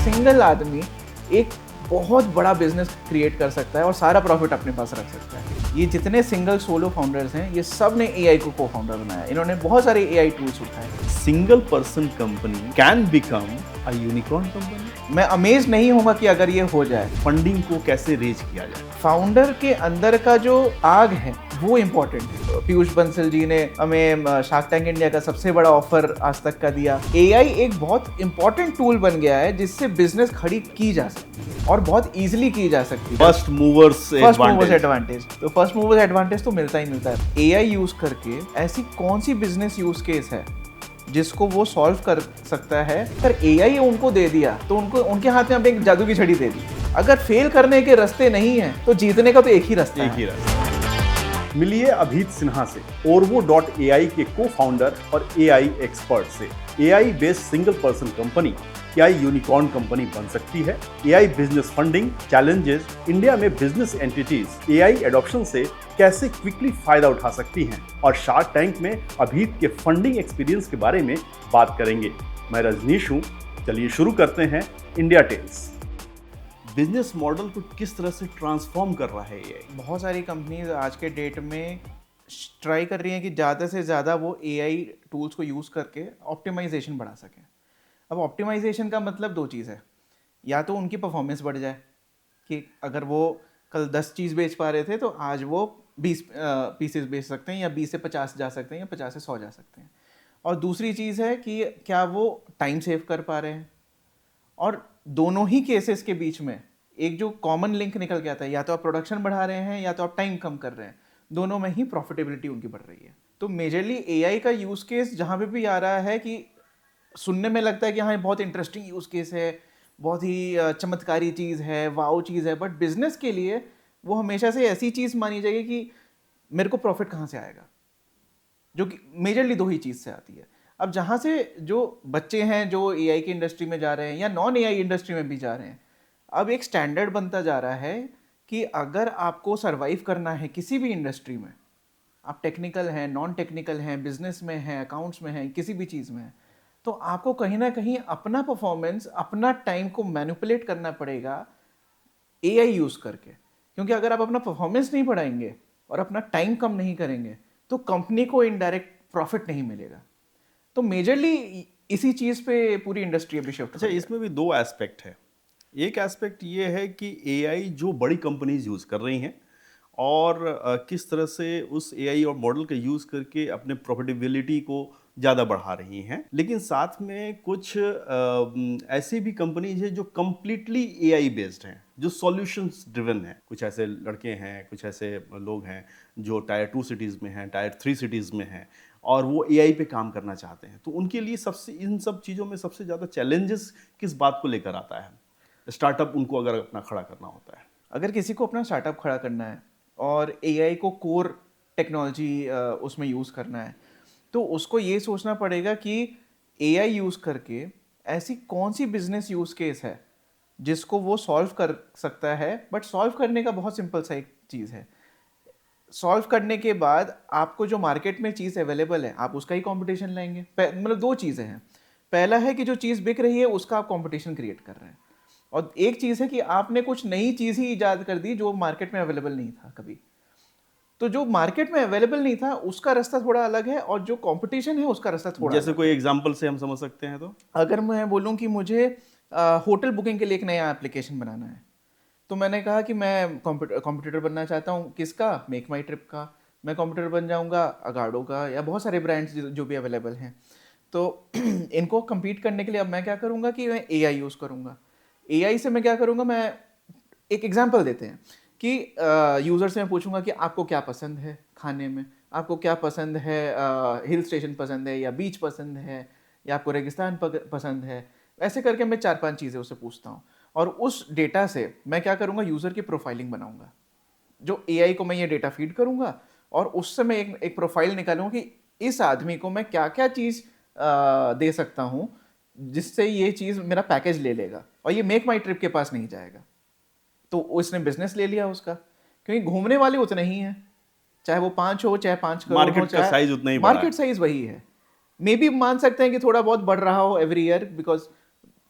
Single आदमी एक बहुत बड़ा बिजनेस क्रिएट कर सकता है और सारा प्रॉफिट अपने पास रख सकता है। ये जितने सिंगल सोलो फाउंडर्स हैं, ये सब ने एआई को को फाउंडर बनाया। इन्होंने बहुत सारे एआई टूल्स उठाए। Single person company can become a unicorn company. मैं अमेज नहीं होगा कि अगर ये हो जाए। फंडिंग को कैसे रेज किया जाए, फाउंडर के अंदर का जो आग है वो इम्पोर्टेंट है। पीयूष बंसल जी ने हमें शार्क टैंक इंडिया का सबसे बड़ा ऑफर आज तक का दिया। एआई एक बहुत इंपॉर्टेंट टूल बन गया है जिससे बिजनेस खड़ी की जा सकती है और बहुत इजीली की जा सकती है। फर्स्ट मूवर्स एडवांटेज तो फर्स्ट मूवर्स एडवांटेज तो मिलता ही मिलता है। एआई यूज करके ऐसी कौन सी बिजनेस यूज केस है जिसको वो सॉल्व कर सकता है। अगर एआई उनको दे दिया तो उनके हाथ में अब एक जादू की छड़ी दे दी। अगर फेल करने के रास्ते नहीं है तो जीतने का तो एक ही रास्ता है। मिलिए अभीत सिन्हा से, orvo.ai के को फाउंडर और एआई एक्सपर्ट से। AI based single person company क्या यूनिकॉर्न कंपनी बन सकती है? AI business funding challenges, India में बिजनेस एंटिटीज एआई एडॉप्शन से कैसे क्विकली फायदा उठा सकती हैं, और शार्क टैंक में अभीत के फंडिंग एक्सपीरियंस के बारे में बात करेंगे। मैं रजनीश हूं, चलिए शुरू करते हैं इंडिया टेल्स। बिजनेस मॉडल को किस तरह से ट्रांसफॉर्म कर रहा है ये? बहुत सारी कंपनीज आज के डेट में ट्राई कर रही हैं कि ज़्यादा से ज़्यादा वो एआई टूल्स को यूज़ करके ऑप्टिमाइजेशन बढ़ा सकें। अब ऑप्टिमाइजेशन का मतलब दो चीज़ है, या तो उनकी परफॉर्मेंस बढ़ जाए कि अगर वो कल 10 चीज़ बेच पा रहे थे तो आज वो 20 पीसेस बेच सकते हैं, या 20 से 50 जा सकते हैं, या 50 से 100 जा सकते हैं। और दूसरी चीज़ है कि क्या वो टाइम सेव कर पा रहे हैं। और दोनों ही केसेस के बीच में एक जो कॉमन लिंक निकल के आता है, या तो आप प्रोडक्शन बढ़ा रहे हैं या तो आप टाइम कम कर रहे हैं, दोनों में ही प्रॉफिटेबिलिटी उनकी बढ़ रही है। तो मेजरली एआई का यूज़ केस जहाँ पे भी आ रहा है कि सुनने में लगता है कि हाँ ये बहुत इंटरेस्टिंग यूज़ केस है, बहुत ही चमत्कारी चीज़ है, वाओ चीज़ है, बट बिजनेस के लिए वो हमेशा से ऐसी चीज़ मानी जाएगी कि मेरे को प्रॉफिट कहाँ से आएगा, जो कि मेजरली दो ही चीज़ से आती है। अब जहाँ से जो बच्चे हैं जो एआई की इंडस्ट्री में जा रहे हैं या नॉन एआई इंडस्ट्री में भी जा रहे हैं, अब एक स्टैंडर्ड बनता जा रहा है कि अगर आपको सरवाइव करना है किसी भी इंडस्ट्री में, आप टेक्निकल हैं, नॉन टेक्निकल हैं, बिजनेस में हैं, अकाउंट्स में हैं, किसी भी चीज़ में हैं, तो आपको कहीं ना कहीं अपना परफॉर्मेंस, अपना टाइम को मैनिपुलेट करना पड़ेगा एआई यूज़ करके। क्योंकि अगर आप अपना परफॉर्मेंस नहीं बढ़ाएंगे और अपना टाइम कम नहीं करेंगे तो कंपनी को इनडायरेक्ट प्रॉफिट नहीं मिलेगा। तो मेजरली इसी चीज़ पे पूरी इंडस्ट्री अभी शिफ्ट। अच्छा, इसमें भी दो एस्पेक्ट है। एक एस्पेक्ट ये है कि एआई जो बड़ी कंपनीज यूज़ कर रही हैं और किस तरह से उस एआई और मॉडल का यूज़ करके अपने प्रॉफिटेबिलिटी को ज़्यादा बढ़ा रही हैं। लेकिन साथ में कुछ ऐसी भी कंपनीज हैं जो कम्प्लीटली एआई बेस्ड हैं, जो सॉल्यूशंस ड्रिवन हैं। कुछ ऐसे लड़के हैं, कुछ ऐसे लोग हैं जो टायर 2 सिटीज़ में हैं, टायर 3 सिटीज़ में हैं, और वो एआई पे काम करना चाहते हैं। तो उनके लिए सबसे, इन सब चीज़ों में सबसे ज़्यादा चैलेंजेस किस बात को लेकर आता है? स्टार्टअप उनको अगर अपना खड़ा करना होता है, अगर किसी को अपना स्टार्टअप खड़ा करना है और एआई को कोर टेक्नोलॉजी उसमें यूज़ करना है, तो उसको ये सोचना पड़ेगा कि एआई यूज़ करके ऐसी कौन सी बिजनेस यूज़ केस है जिसको वो सॉल्व कर सकता है। बट सॉल्व करने का बहुत सिंपल सा एक चीज़ है। सॉल्व करने के बाद आपको जो मार्केट में चीज़ अवेलेबल है आप उसका ही कंपटीशन लाएंगे। मतलब दो चीज़ें हैं। पहला है कि जो चीज़ बिक रही है उसका आप कंपटीशन क्रिएट कर रहे हैं, और एक चीज़ है कि आपने कुछ नई चीज़ ही ईजाद कर दी जो मार्केट में अवेलेबल नहीं था कभी। तो जो मार्केट में अवेलेबल नहीं था उसका रास्ता थोड़ा अलग है, और जो कंपटीशन है उसका रास्ता थोड़ा जैसे अलग कोई एग्जांपल से हम समझ सकते हैं तो? अगर मैं बोलूं कि मुझे होटल बुकिंग के लिए एक नया एप्लीकेशन बनाना है, तो मैंने कहा कि मैं कॉम्पिटिटर बनना चाहता हूँ। किसका? मेक माई ट्रिप का। मैं कॉम्पिटिटर बन जाऊँगा अगाडो का, या बहुत सारे ब्रांड्स जो भी अवेलेबल हैं। तो इनको compete करने के लिए अब मैं क्या करूँगा कि मैं एआई यूज़ करूँगा। एआई से मैं क्या करूँगा, मैं एक एग्जांपल देते हैं कि यूज़र से मैं पूछूंगा कि आपको क्या पसंद है खाने में, आपको क्या पसंद है, हिल स्टेशन पसंद है या बीच पसंद है, या आपको रेगिस्तान पसंद है। ऐसे करके मैं 4-5 चीज़ें उससे पूछता हूँ, और उस डेटा से मैं क्या करूँगा, यूज़र की प्रोफाइलिंग बनाऊँगा। जो एआई को मैं ये डेटा फीड करूँगा और उससे मैं एक प्रोफाइल निकालूँगा कि इस आदमी को मैं क्या क्या चीज़ दे सकता हूँ जिससे ये चीज़ मेरा पैकेज ले लेगा और ये मेक माई ट्रिप के पास नहीं जाएगा। तो उसने बिजनेस ले लिया उसका, क्योंकि घूमने वाले उतने ही हैं, चाहे वो 5 हो, चाहे 5 करोड़ हो, मार्केट का साइज उतना ही बड़ा है। मार्केट साइज वही है। मे बी मान सकते हैं कि थोड़ा बहुत बढ़ रहा हो एवरी ईयर, बिकॉज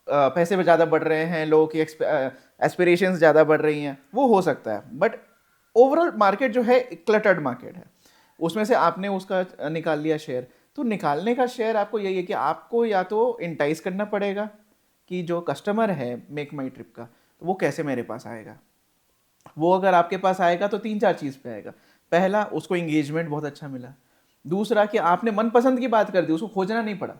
पैसे ज़्यादा बढ़ रहे हैं, लोगों की एस्पिरेशंस ज़्यादा बढ़ रही हैं, वो हो सकता है। बट ओवरऑल मार्केट जो है क्लटर्ड मार्केट है, उसमें से आपने उसका निकाल लिया शेयर। तो निकालने का शेयर आपको यही है कि आपको या तो इंटाइस करना पड़ेगा कि जो कस्टमर है मेक माई ट्रिप का, तो वो कैसे मेरे पास आएगा। वो अगर आपके पास आएगा तो 3-4 चीज़ पे आएगा। पहला, उसको इंगेजमेंट बहुत अच्छा मिला। दूसरा कि आपने मनपसंद की बात कर दी, उसको खोजना नहीं पड़ा।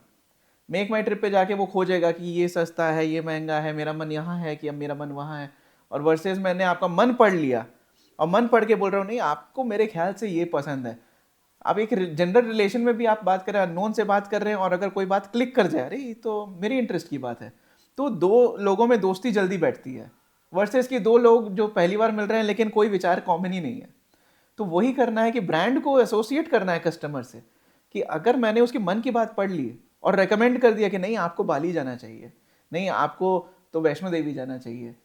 मेक माई ट्रिप पे जाके वो खोजेगा कि ये सस्ता है, ये महंगा है, मेरा मन यहाँ है कि अब मेरा मन वहाँ है। और वर्सेस मैंने आपका मन पढ़ लिया और मन पढ़ के बोल रहा हूँ नहीं आपको मेरे ख्याल से ये पसंद है। आप एक जनरल रिलेशन में भी आप बात कर रहे हैं, अननोन से बात कर रहे हैं, और अगर कोई बात क्लिक कर जाए, अरे ये तो मेरी इंटरेस्ट की बात है, तो दो लोगों में दोस्ती जल्दी बैठती है। वर्सेस कि दो लोग जो पहली बार मिल रहे हैं लेकिन कोई विचार कॉमन ही नहीं है। तो वही करना है कि ब्रांड को एसोसिएट करना है कस्टमर से, कि अगर मैंने उसके मन की बात पढ़ ली और रेकमेंड कर दिया कि नहीं आपको बाली जाना चाहिए, नहीं आपको तो वैष्णो देवी जाना चाहिए,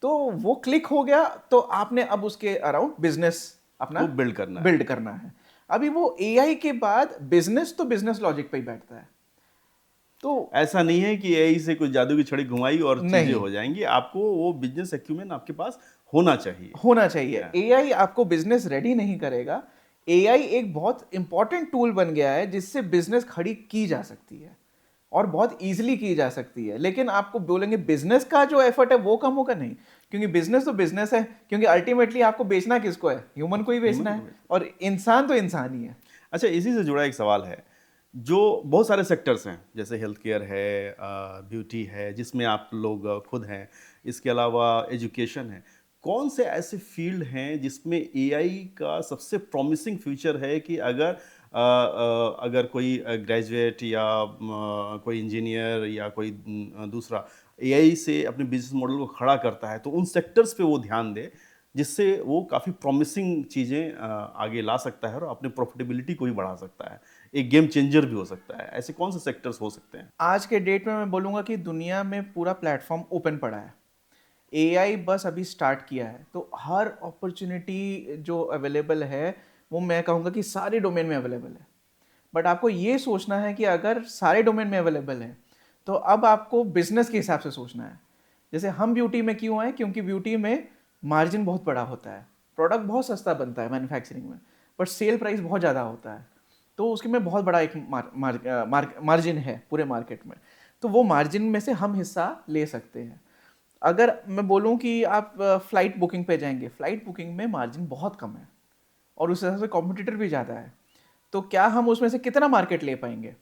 तो वो क्लिक हो गया। तो आपने अब उसके अराउंड बिजनेस अपना वो बिल्ड करना है। बिल्ड करना है। अभी वो एआई के बाद बिजनेस तो बिजनेस लॉजिक पे ही बैठता है। तो ऐसा नहीं है कि एआई से कोई जादू की छड़ी घुमाई और चीजें नहीं हो जाएंगी। आपको वो बिजनेस एक्यूमेन आपके पास होना चाहिए। होना चाहिए। एआई आपको बिजनेस रेडी नहीं करेगा। एआई एक बहुत इंपॉर्टेंट टूल बन गया है जिससे बिजनेस खड़ी की जा सकती है और बहुत इजीली की जा सकती है। लेकिन आपको बोलेंगे बिजनेस का जो एफर्ट है वो कम होगा, नहीं, क्योंकि बिजनेस तो बिजनेस है। क्योंकि अल्टीमेटली आपको बेचना किसको है? ह्यूमन को ही बेचना है, और इंसान तो इंसान ही है। अच्छा, इसी से जुड़ा एक सवाल है। जो बहुत सारे सेक्टर्स हैं, जैसे हेल्थ केयर है, ब्यूटी है, जिसमें आप लोग खुद हैं, इसके अलावा एजुकेशन है, कौन से ऐसे फील्ड हैं जिसमें एआई का सबसे प्रॉमिसिंग फ्यूचर है कि अगर कोई ग्रेजुएट या कोई इंजीनियर या कोई दूसरा एआई से अपने बिजनेस मॉडल को खड़ा करता है, तो उन सेक्टर्स पे वो ध्यान दे, जिससे वो काफ़ी प्रॉमिसिंग चीज़ें आगे ला सकता है और अपने प्रॉफिटेबिलिटी को भी बढ़ा सकता है, एक गेम चेंजर भी हो सकता है। ऐसे कौन से सेक्टर्स हो सकते हैं? आज के डेट में मैं बोलूँगा कि दुनिया में पूरा प्लेटफॉर्म ओपन पड़ा है। एआई बस अभी स्टार्ट किया है, तो हर अपॉर्चुनिटी जो अवेलेबल है वो मैं कहूँगा कि सारे डोमेन में अवेलेबल है। बट आपको ये सोचना है कि अगर सारे डोमेन में अवेलेबल है तो अब आपको बिजनेस के हिसाब से सोचना है। जैसे हम ब्यूटी में क्यों आए? क्योंकि ब्यूटी में मार्जिन बहुत बड़ा होता है, प्रोडक्ट बहुत सस्ता बनता है मैन्युफैक्चरिंग में, बट सेल प्राइस बहुत ज़्यादा होता है। तो उसके में बहुत बड़ा एक मार्जिन है पूरे मार्केट में। तो वो मार्जिन में से हम हिस्सा ले सकते हैं। अगर मैं बोलूं कि आप फ्लाइट बुकिंग पे जाएंगे, फ्लाइट बुकिंग में मार्जिन बहुत कम है और उस हिसाब से कॉम्पिटिटर भी ज़्यादा है। तो क्या हम उसमें से कितना मार्केट ले पाएंगे?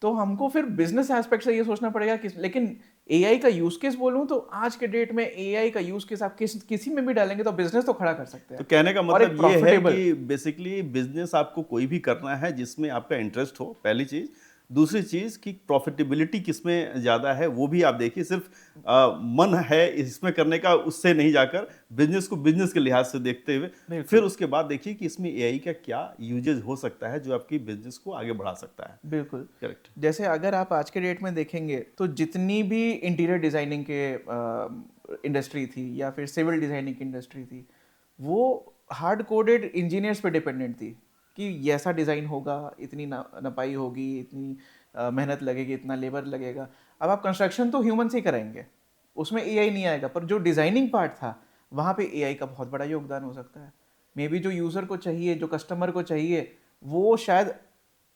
तो हमको फिर बिजनेस एस्पेक्ट से ये सोचना पड़ेगा कि लेकिन एआई का यूज केस बोलूं तो आज के डेट में एआई का यूज केस आप किसी में भी डालेंगे तो बिजनेस तो खड़ा कर सकते तो हैं। कहने का और एक मतलब ये है प्रॉफिटेबल, कि बेसिकली बिजनेस आपको कोई भी करना है जिसमें आपका इंटरेस्ट हो, पहली चीज़। दूसरी चीज़ कि प्रॉफिटेबिलिटी किसमें ज़्यादा है वो भी आप देखिए। सिर्फ मन है इसमें करने का, उससे नहीं जाकर बिजनेस को बिजनेस के लिहाज से देखते हुए फिर उसके बाद देखिए कि इसमें एआई का क्या यूजेज हो सकता है जो आपकी बिजनेस को आगे बढ़ा सकता है। बिल्कुल करेक्ट। जैसे अगर आप आज के डेट में देखेंगे तो जितनी भी इंटीरियर डिजाइनिंग के इंडस्ट्री थी या फिर सिविल डिजाइनिंग की इंडस्ट्री थी, वो हार्ड कोडेड इंजीनियर्स पे डिपेंडेंट थी कि ऐसा डिज़ाइन होगा, इतनी नपाई होगी, इतनी मेहनत लगेगी, इतना लेबर लगेगा। अब आप कंस्ट्रक्शन तो ह्यूमन से ही कराएंगे, उसमें एआई नहीं आएगा, पर जो डिज़ाइनिंग पार्ट था वहाँ पे एआई का बहुत बड़ा योगदान हो सकता है। मे बी जो यूज़र को चाहिए, जो कस्टमर को चाहिए, वो शायद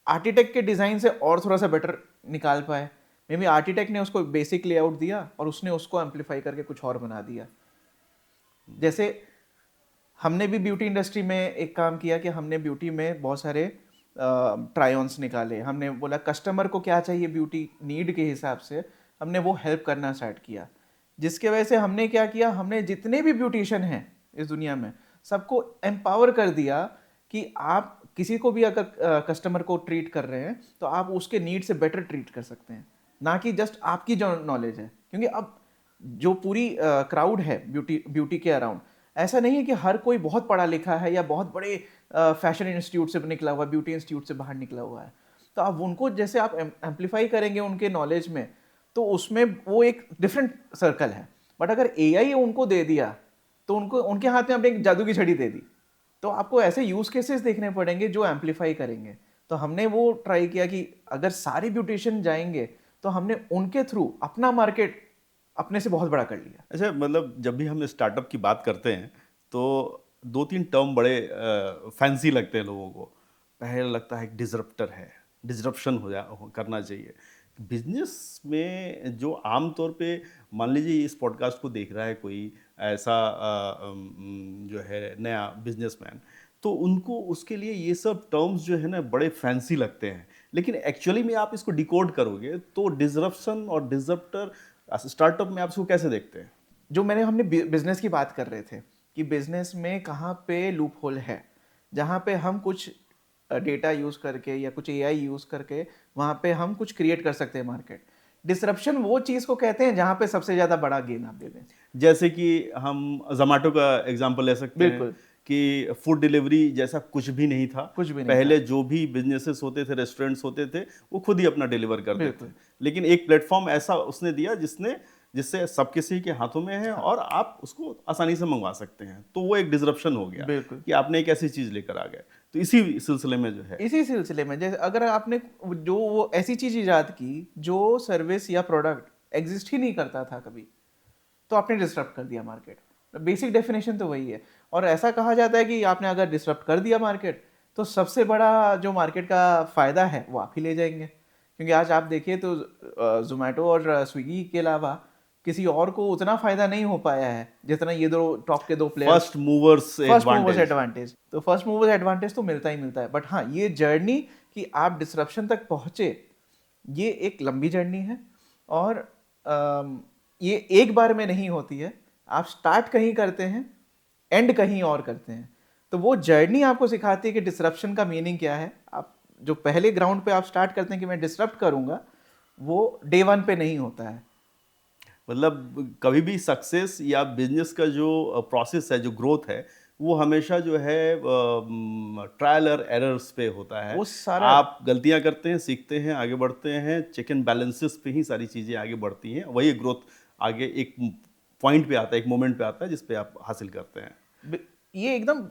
आर्किटेक्ट के डिज़ाइन से और थोड़ा सा बेटर निकाल पाए। मे बी आर्किटेक्ट ने उसको बेसिक लेआउट दिया और उसने उसको एम्पलीफाई करके कुछ और बना दिया। जैसे हमने भी ब्यूटी इंडस्ट्री में एक काम किया कि हमने ब्यूटी में बहुत सारे ट्राई-ऑन्स निकाले। हमने बोला कस्टमर को क्या चाहिए ब्यूटी नीड के हिसाब से, हमने वो हेल्प करना स्टार्ट किया। जिसके वजह से हमने क्या किया, हमने जितने भी ब्यूटिशियन हैं इस दुनिया में सबको एम्पावर कर दिया कि आप किसी को भी अगर कस्टमर को ट्रीट कर रहे हैं तो आप उसके नीड से बेटर ट्रीट कर सकते हैं, ना कि जस्ट आपकी जो नॉलेज है। क्योंकि अब जो पूरी क्राउड है ब्यूटी के अराउंड, ऐसा नहीं है कि हर कोई बहुत पढ़ा लिखा है या बहुत बड़े फैशन इंस्टीट्यूट से निकला हुआ, ब्यूटी इंस्टीट्यूट से बाहर निकला हुआ है। तो आप उनको जैसे आप एम्पलीफाई करेंगे उनके नॉलेज में, तो उसमें वो एक डिफरेंट सर्कल है। बट अगर एआई उनको दे दिया तो उनको उनके हाथ में आपने एक जादू की छड़ी दे दी, तो आपको ऐसे यूज केसेस देखने पड़ेंगे जो एम्पलीफाई करेंगे। तो हमने वो ट्राई किया कि अगर सारे ब्यूटिशियन जाएंगे तो हमने उनके थ्रू अपना मार्केट अपने से बहुत बड़ा कर लिया। अच्छा, मतलब जब भी हम स्टार्टअप की बात करते हैं तो दो तीन टर्म बड़े फैंसी लगते हैं लोगों को। पहले लगता है डिसरप्टर है, डिसरप्शन करना चाहिए बिजनेस में। जो आम तौर पे मान लीजिए इस पॉडकास्ट को देख रहा है कोई ऐसा जो है नया बिजनेसमैन, तो उनको उसके लिए ये सब टर्म्स जो है ना बड़े फैंसी लगते हैं, लेकिन एक्चुअली में आप इसको डिकोड करोगे तो डिसरप्शन और डिसरप्टर स्टार्टअप में आप इसको कैसे देखते हैं? जो हमने बिजनेस की बात कर रहे थे कि बिजनेस में कहाँ पे लूप होल है, जहाँ पे हम कुछ डेटा यूज़ करके या कुछ एआई यूज़ करके वहाँ पे हम कुछ क्रिएट कर सकते हैं मार्केट। डिसरप्शन वो चीज़ को कहते हैं जहाँ पे सबसे ज़्यादा बड़ा गेन आप दे दें। जैसे कि हम जोमेटो का एग्जांपल ले सकते हैं बिल्कुल। कि फूड डिलीवरी जैसा कुछ भी नहीं था। कुछ भी नहीं पहले था। जो भी बिजनेसेस होते थे, रेस्टोरेंट्स होते थे, वो खुद ही अपना डिलीवर करते थे। बिल्कुल। लेकिन एक प्लेटफॉर्म ऐसा उसने दिया जिससे सब किसी के हाथों में है और आप उसको आसानी से मंगवा सकते हैं। तो वो एक डिसरप्शन हो गया बिल्कुल। कि आपने एक ऐसी चीज़ लेकर आ गए। तो इसी सिलसिले में जो है, इसी सिलसिले में जैसे अगर आपने जो वो ऐसी चीज़ इजाद की जो सर्विस या प्रोडक्ट एग्जिस्ट ही नहीं करता था कभी, तो आपने डिसरप्ट कर दिया मार्केट। बेसिक डेफिनेशन तो वही है। और ऐसा कहा जाता है कि आपने अगर डिसरप्ट कर दिया मार्केट तो सबसे बड़ा जो मार्केट का फ़ायदा है वो आप ही ले जाएंगे। क्योंकि आज आप देखिए तो जोमेटो और स्विगी के अलावा किसी और को उतना फ़ायदा नहीं हो पाया है जितना ये दो टॉप के दो प्लेयर। फर्स्ट मूवर्स एडवांटेज तो फर्स्ट मूवर्स एडवांटेज तो मिलता ही मिलता है, बट हाँ ये जर्नी कि आप डिसरप्शन तक पहुँचे ये एक लंबी जर्नी है। और ये एक बार में नहीं होती है। आप स्टार्ट कहीं करते हैं, एंड कहीं और करते हैं। तो वो जर्नी आपको सिखाती है कि डिसरप्शन का मीनिंग क्या है। आप जो पहले ग्राउंड पे आप स्टार्ट करते हैं कि मैं डिसरप्ट करूंगा, वो डे वन पे नहीं होता है। मतलब कभी भी सक्सेस या बिजनेस का जो प्रोसेस है, जो ग्रोथ है, वो हमेशा जो है ट्रायल और एरर्स पे होता है। वो सारा आप गलतियां करते हैं, सीखते हैं, आगे बढ़ते हैं, चेक एंड बैलेंसेस पे ही सारी चीज़ें आगे बढ़ती हैं। वही ग्रोथ आगे एक पॉइंट पे आता है, एक मोमेंट पे आता है जिस पे आप हासिल करते हैं। ये एकदम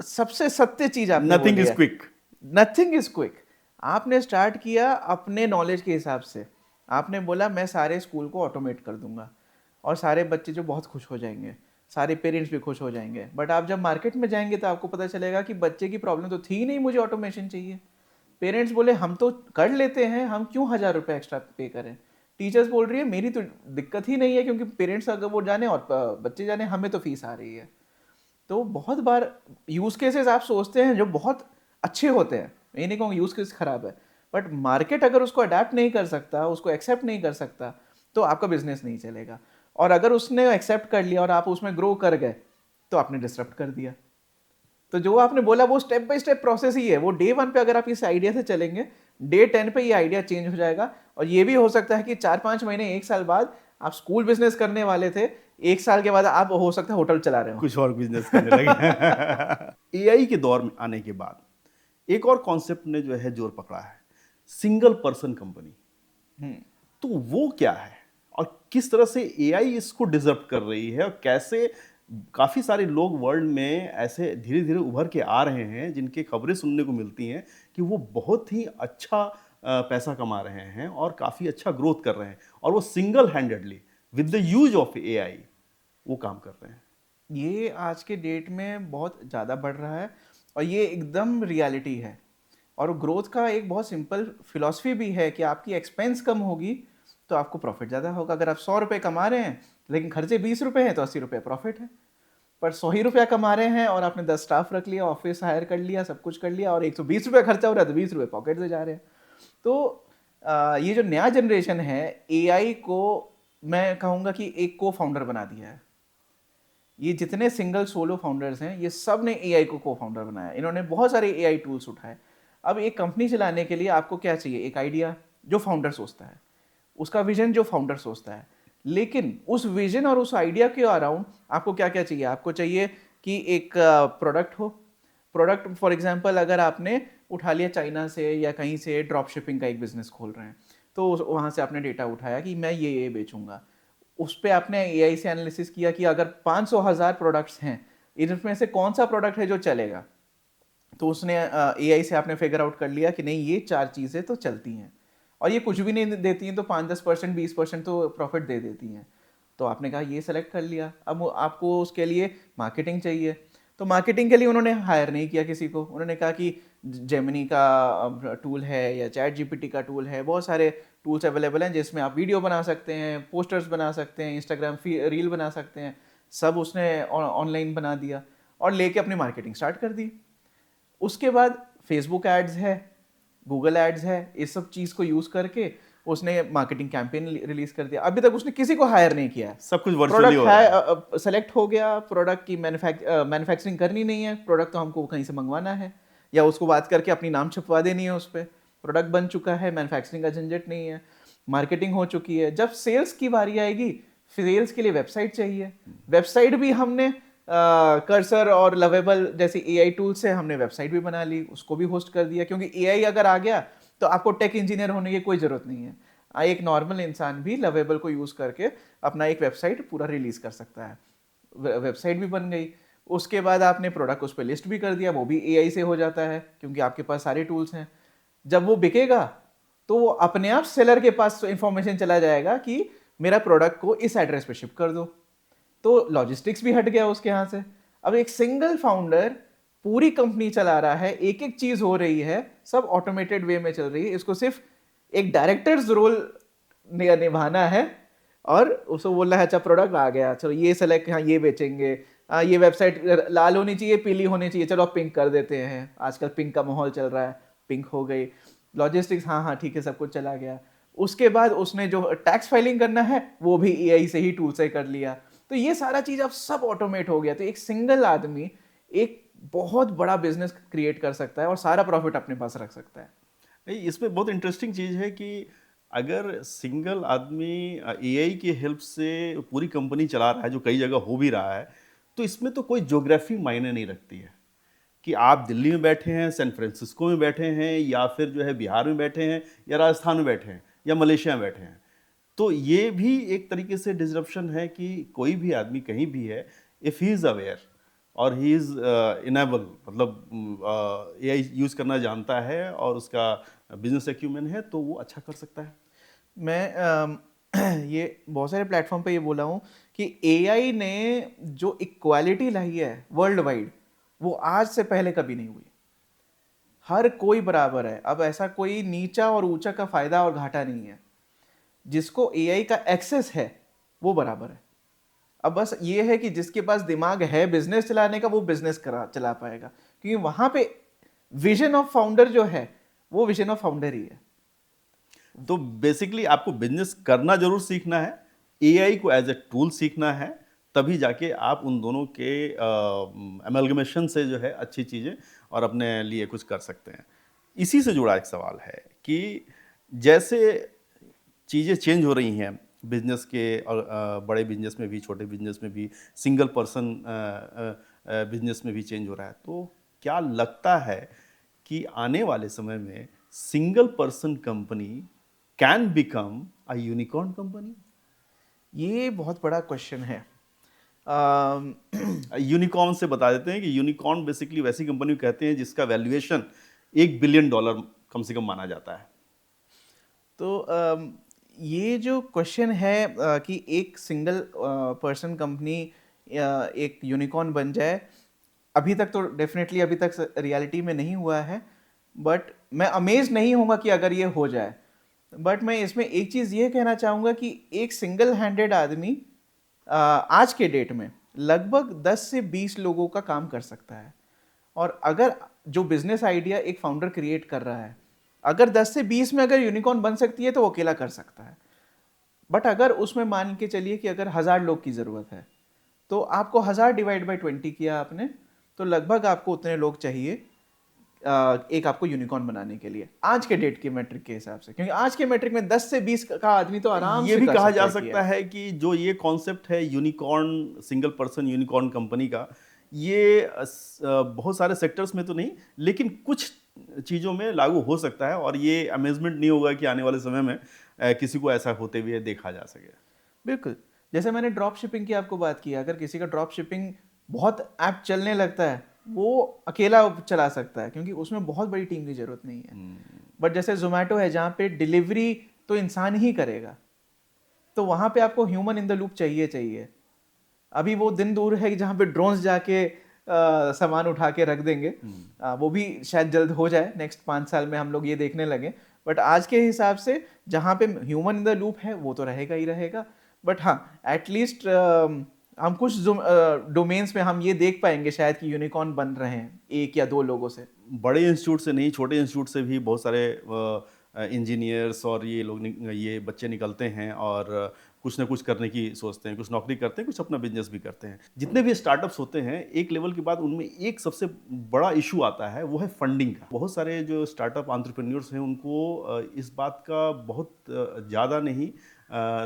सबसे सत्य चीज आपने नथिंग बोली इज है। क्विक। Nothing is quick. आपने स्टार्ट किया अपने नॉलेज के हिसाब से। आपने बोला मैं सारे स्कूल को ऑटोमेट कर दूंगा और सारे बच्चे जो बहुत खुश हो जाएंगे, सारे पेरेंट्स भी खुश हो जाएंगे। बट आप जब मार्केट में जाएंगे तो आपको पता चलेगा कि बच्चे की प्रॉब्लम तो थी नहीं, मुझे ऑटोमेशन चाहिए। पेरेंट्स बोले हम तो कर लेते हैं, हम क्यों 1000 रुपये एक्स्ट्रा पे करें। टीचर्स बोल रही है मेरी तो दिक्कत ही नहीं है, क्योंकि पेरेंट्स अगर वो जाने और बच्चे जाने, हमें तो फीस आ रही है। तो बहुत बार यूज़ केसेस आप सोचते हैं जो बहुत अच्छे होते हैं, मैं नहीं कहूँगा यूज़ केस खराब है, बट मार्केट अगर उसको अडेप्ट नहीं कर सकता, उसको एक्सेप्ट नहीं कर सकता, तो आपका बिजनेस नहीं चलेगा। और अगर उसने एक्सेप्ट कर लिया और आप उसमें ग्रो कर गए तो आपने डिसरप्ट कर दिया। तो जो आपने बोला वो स्टेप बाय स्टेप प्रोसेस ही है। वो डे वन पे अगर आप इस आइडिया से चलेंगे, डे 10 पे ये आइडिया चेंज हो जाएगा। और ये भी हो सकता है कि 4-5 महीने, 1 साल बाद आप स्कूल बिजनेस करने वाले थे, 1 साल के बाद आप हो सकता है होटल चला रहे हो, कुछ और बिजनेस करने लगे। एआई के दौर में आने के बाद एक और कॉन्सेप्ट ने जो है जोर पकड़ा है, सिंगल पर्सन कंपनी। तो वो क्या है और किस तरह से एआई इसको डिजर्व कर रही है, और कैसे काफ़ी सारे लोग वर्ल्ड में ऐसे धीरे धीरे उभर के आ रहे हैं जिनकी खबरें सुनने को मिलती हैं कि वो बहुत ही अच्छा पैसा कमा रहे हैं और काफ़ी अच्छा ग्रोथ कर रहे हैं, और वो single handedly with the use of AI वो काम कर रहे हैं। ये आज के डेट में बहुत ज़्यादा बढ़ रहा है और ये एकदम रियलिटी है। और ग्रोथ का एक बहुत सिंपल फिलॉसफी भी है कि आपकी एक्सपेंस कम होगी तो आपको प्रॉफिट ज़्यादा होगा। अगर आप 100 रुपये कमा रहे हैं लेकिन खर्चे 20 रुपये हैं तो 80 रुपये प्रॉफिट है। पर 100 ही रुपया कमा रहे हैं और आपने 10 स्टाफ रख लिया, ऑफिस हायर कर लिया, सब कुछ कर लिया, और 120 रुपये खर्चा हो रहा है तो 20 रुपये पॉकेट से जा रहे हैं। तो ये जो नया जनरेशन है, एआई को मैं कहूँगा कि एक को फाउंडर बना दिया है। ये जितने सिंगल सोलो फाउंडर्स हैं ये सब ने एआई को को फाउंडर बनाया। इन्होंने बहुत सारे एआई टूल्स उठाए। अब एक कंपनी चलाने के लिए आपको क्या चाहिए? एक आइडिया जो फाउंडर सोचता है, उसका विजन जो फाउंडर सोचता है। लेकिन उस विजन और उस आइडिया के अराउंड आपको क्या क्या चाहिए? आपको चाहिए कि एक प्रोडक्ट हो। प्रोडक्ट फॉर एग्जांपल अगर आपने उठा लिया चाइना से या कहीं से, ड्रॉप शिपिंग का एक बिजनेस खोल रहे हैं, तो वहाँ से आपने डेटा उठाया कि मैं ये बेचूंगा। उस पर आपने एआई से एनालिसिस किया कि अगर 500,000 प्रोडक्ट्स हैं, इनमें से कौन सा प्रोडक्ट है जो चलेगा। तो उसने एआई से आपने फिगर आउट कर लिया कि नहीं ये 4 चीज़ें तो चलती हैं। और ये कुछ भी नहीं देती हैं तो 5-10%, 20% तो प्रॉफिट दे देती हैं। तो आपने कहा ये सेलेक्ट कर लिया, अब आपको उसके लिए मार्केटिंग चाहिए, तो मार्केटिंग के लिए उन्होंने हायर नहीं किया किसी को। उन्होंने कहा कि जेमिनी का टूल है या चैट जीपीटी का टूल है, बहुत सारे टूल्स अवेलेबल हैं जिसमें आप वीडियो बना सकते हैं, पोस्टर्स बना सकते हैं, इंस्टाग्राम रील बना सकते हैं, सब उसने ऑनलाइन बना दिया और लेके अपनी मार्केटिंग स्टार्ट कर दी। उसके बाद फेसबुक एड्स है, गूगल एड्स है, इस सब चीज़ को यूज़ करके उसने मार्केटिंग कैंपेन रिलीज कर दिया। अभी तक उसने किसी को हायर नहीं किया है, सब कुछ वर्चुअली हो रहा है। प्रोडक्ट सेलेक्ट हो गया, प्रोडक्ट की मैन्युफैक्चरिंग करनी नहीं है, प्रोडक्ट तो हमको कहीं से मंगवाना है या उसको बात करके अपनी नाम छपवा देनी है उस पर, प्रोडक्ट बन चुका है, मैन्युफैक्चरिंग का झंझट नहीं है, मार्केटिंग हो चुकी है। जब सेल्स की बारी आएगी, सेल्स के लिए वेबसाइट चाहिए, वेबसाइट भी हमने कर्सर और लवेबल जैसे एआई टूल से हमने वेबसाइट भी बना ली, उसको भी होस्ट कर दिया, क्योंकि एआई अगर आ गया तो आपको टेक इंजीनियर होने की कोई ज़रूरत नहीं है। एक नॉर्मल इंसान भी लवेबल को यूज़ करके अपना एक वेबसाइट पूरा रिलीज़ कर सकता है। वेबसाइट भी बन गई। उसके बाद आपने प्रोडक्ट उस पर लिस्ट भी कर दिया, वो भी एआई से हो जाता है क्योंकि आपके पास सारे टूल्स हैं। जब वो बिकेगा तो वो अपने आप सेलर के पास इंफॉर्मेशन चला जाएगा कि मेरा प्रोडक्ट को इस एड्रेस पे शिप कर दो, तो लॉजिस्टिक्स भी हट गया उसके यहाँ से। अब एक सिंगल फाउंडर पूरी कंपनी चला रहा है, एक एक चीज हो रही है, सब ऑटोमेटेड वे में चल रही है। इसको सिर्फ एक डायरेक्टर्स रोल निभाना है और उसको बोलना है अच्छा प्रोडक्ट आ गया, चलो ये सेलेक्ट, हाँ ये बेचेंगे, ये वेबसाइट लाल होनी चाहिए, पीली होनी चाहिए, चलो आप पिंक कर देते हैं, आजकल पिंक का माहौल चल रहा है, पिंक हो गई। लॉजिस्टिक्स, हाँ हाँ ठीक है, सब कुछ चला गया। उसके बाद उसने जो टैक्स फाइलिंग करना है वो भी एआई से ही टूल से कर लिया। तो ये सारा चीज अब सब ऑटोमेट हो गया। तो एक सिंगल आदमी एक बहुत बड़ा बिजनेस क्रिएट कर सकता है और सारा प्रॉफिट अपने पास रख सकता है। इसमें बहुत इंटरेस्टिंग चीज़ है कि अगर सिंगल आदमी एआई की हेल्प से पूरी कंपनी चला रहा है, जो कई जगह हो भी रहा है, तो इसमें तो कोई ज्योग्राफी मायने नहीं रखती है कि आप दिल्ली में बैठे हैं, सैन फ्रांसिस्को में बैठे हैं, या फिर जो है बिहार में बैठे हैं, या राजस्थान में बैठे हैं, या मलेशिया में बैठे हैं। तो ये भी एक तरीके से डिसरप्शन है कि कोई भी आदमी कहीं भी है, इफ़ ही इज़ अवेयर और ही इज़ इनेबल, मतलब एआई यूज़ करना जानता है और उसका बिजनेस एक्यूमेन है, तो वो अच्छा कर सकता है। मैं ये बहुत सारे प्लेटफॉर्म पे ये बोला हूँ कि एआई ने जो इक्वालिटी लाई है वर्ल्ड वाइड, वो आज से पहले कभी नहीं हुई। हर कोई बराबर है, अब ऐसा कोई नीचा और ऊंचा का फायदा और घाटा नहीं है। जिसको एआई का एक्सेस है वो बराबर है। अब बस ये है कि जिसके पास दिमाग है बिजनेस चलाने का, वो बिजनेस चला पाएगा, क्योंकि वहां पे विजन ऑफ फाउंडर जो है वो विजन ऑफ फाउंडर ही है। तो बेसिकली आपको बिजनेस करना जरूर सीखना है, एआई को एज ए टूल सीखना है, तभी जाके आप उन दोनों के अमेलगमेशन से जो है अच्छी चीज़ें और अपने लिए कुछ कर सकते हैं। इसी से जुड़ा एक सवाल है कि जैसे चीज़ें चेंज हो रही हैं बिजनेस के, और बड़े बिजनेस में भी, छोटे बिजनेस में भी, सिंगल पर्सन बिजनेस में भी चेंज हो रहा है, तो क्या लगता है कि आने वाले समय में single person company can become a unicorn company? ये बहुत बड़ा क्वेश्चन है। यूनिकॉर्न से बता देते हैं कि यूनिकॉर्न बेसिकली वैसी कंपनी को कहते हैं जिसका वैल्यूएशन $1 बिलियन कम से कम माना जाता है। तो ये जो क्वेश्चन है कि एक सिंगल पर्सन कंपनी एक यूनिकॉर्न बन जाए, अभी तक तो डेफिनेटली अभी तक रियलिटी में नहीं हुआ है, बट मैं अमेज नहीं होऊंगा कि अगर ये हो जाए। बट मैं इसमें एक चीज़ ये कहना चाहूँगा कि एक सिंगल हैंडेड आदमी आज के डेट में लगभग 10 से 20 लोगों का काम कर सकता है। और अगर जो बिजनेस आइडिया एक फाउंडर क्रिएट कर रहा है, अगर 10 से 20 में अगर यूनिकॉर्न बन सकती है तो वो अकेला कर सकता है। बट अगर उसमें मान के चलिए कि अगर 1000 लोग की ज़रूरत है, तो आपको 1000 डिवाइड बाई 20 किया आपने, तो लगभग आपको उतने लोग चाहिए एक आपको यूनिकॉर्न बनाने के लिए, आज के डेट के मैट्रिक के हिसाब से। क्योंकि आज के मैट्रिक में 10 से 20 का आदमी तो आराम ये से भी कर कहा जा है सकता है कि जो ये कॉन्सेप्ट है unicorn, single person unicorn company का, ये बहुत सारे सेक्टर्स में तो नहीं, लेकिन कुछ चीज़ों में लागू हो सकता है, और ये अमेजमेंट नहीं होगा कि आने वाले समय में किसी को ऐसा होते हुए देखा जा सके। बिल्कुल। जैसे मैंने ड्रॉप शिपिंग की आपको बात की, अगर किसी का ड्रॉप शिपिंग बहुत ऐप चलने लगता है, वो अकेला चला सकता है क्योंकि उसमें बहुत बड़ी टीम की जरूरत नहीं है। बट जैसे जोमेटो है जहाँ पे डिलीवरी तो इंसान ही करेगा, तो वहाँ पे आपको ह्यूमन इन द लूप चाहिए चाहिए। अभी वो दिन दूर है कि जहाँ पे ड्रोन्स जाके सामान उठा के रख देंगे, वो भी शायद जल्द हो जाए, नेक्स्ट 5 साल में हम लोग ये देखने लगे। बट आज के हिसाब से जहाँ पे ह्यूमन इन द लूप है वो तो रहेगा ही रहेगा। बट हाँ, एटलीस्ट हम कुछ डोमेन्स में हम ये देख पाएंगे शायद कि यूनिकॉर्न बन रहे हैं 1 या 2 लोगों से। बड़े इंस्टीट्यूट से नहीं, छोटे इंस्टीट्यूट से भी बहुत सारे इंजीनियर्स और ये लोग ये बच्चे निकलते हैं और कुछ ना कुछ करने की सोचते हैं, कुछ नौकरी करते हैं, कुछ अपना बिजनेस भी करते हैं। जितने भी स्टार्टअप्स होते हैं एक लेवल के बाद उनमें एक सबसे बड़ा इशू आता है, वो है फंडिंग का। बहुत सारे जो स्टार्टअप एंटरप्रेन्योर्स हैं उनको इस बात का बहुत ज़्यादा नहीं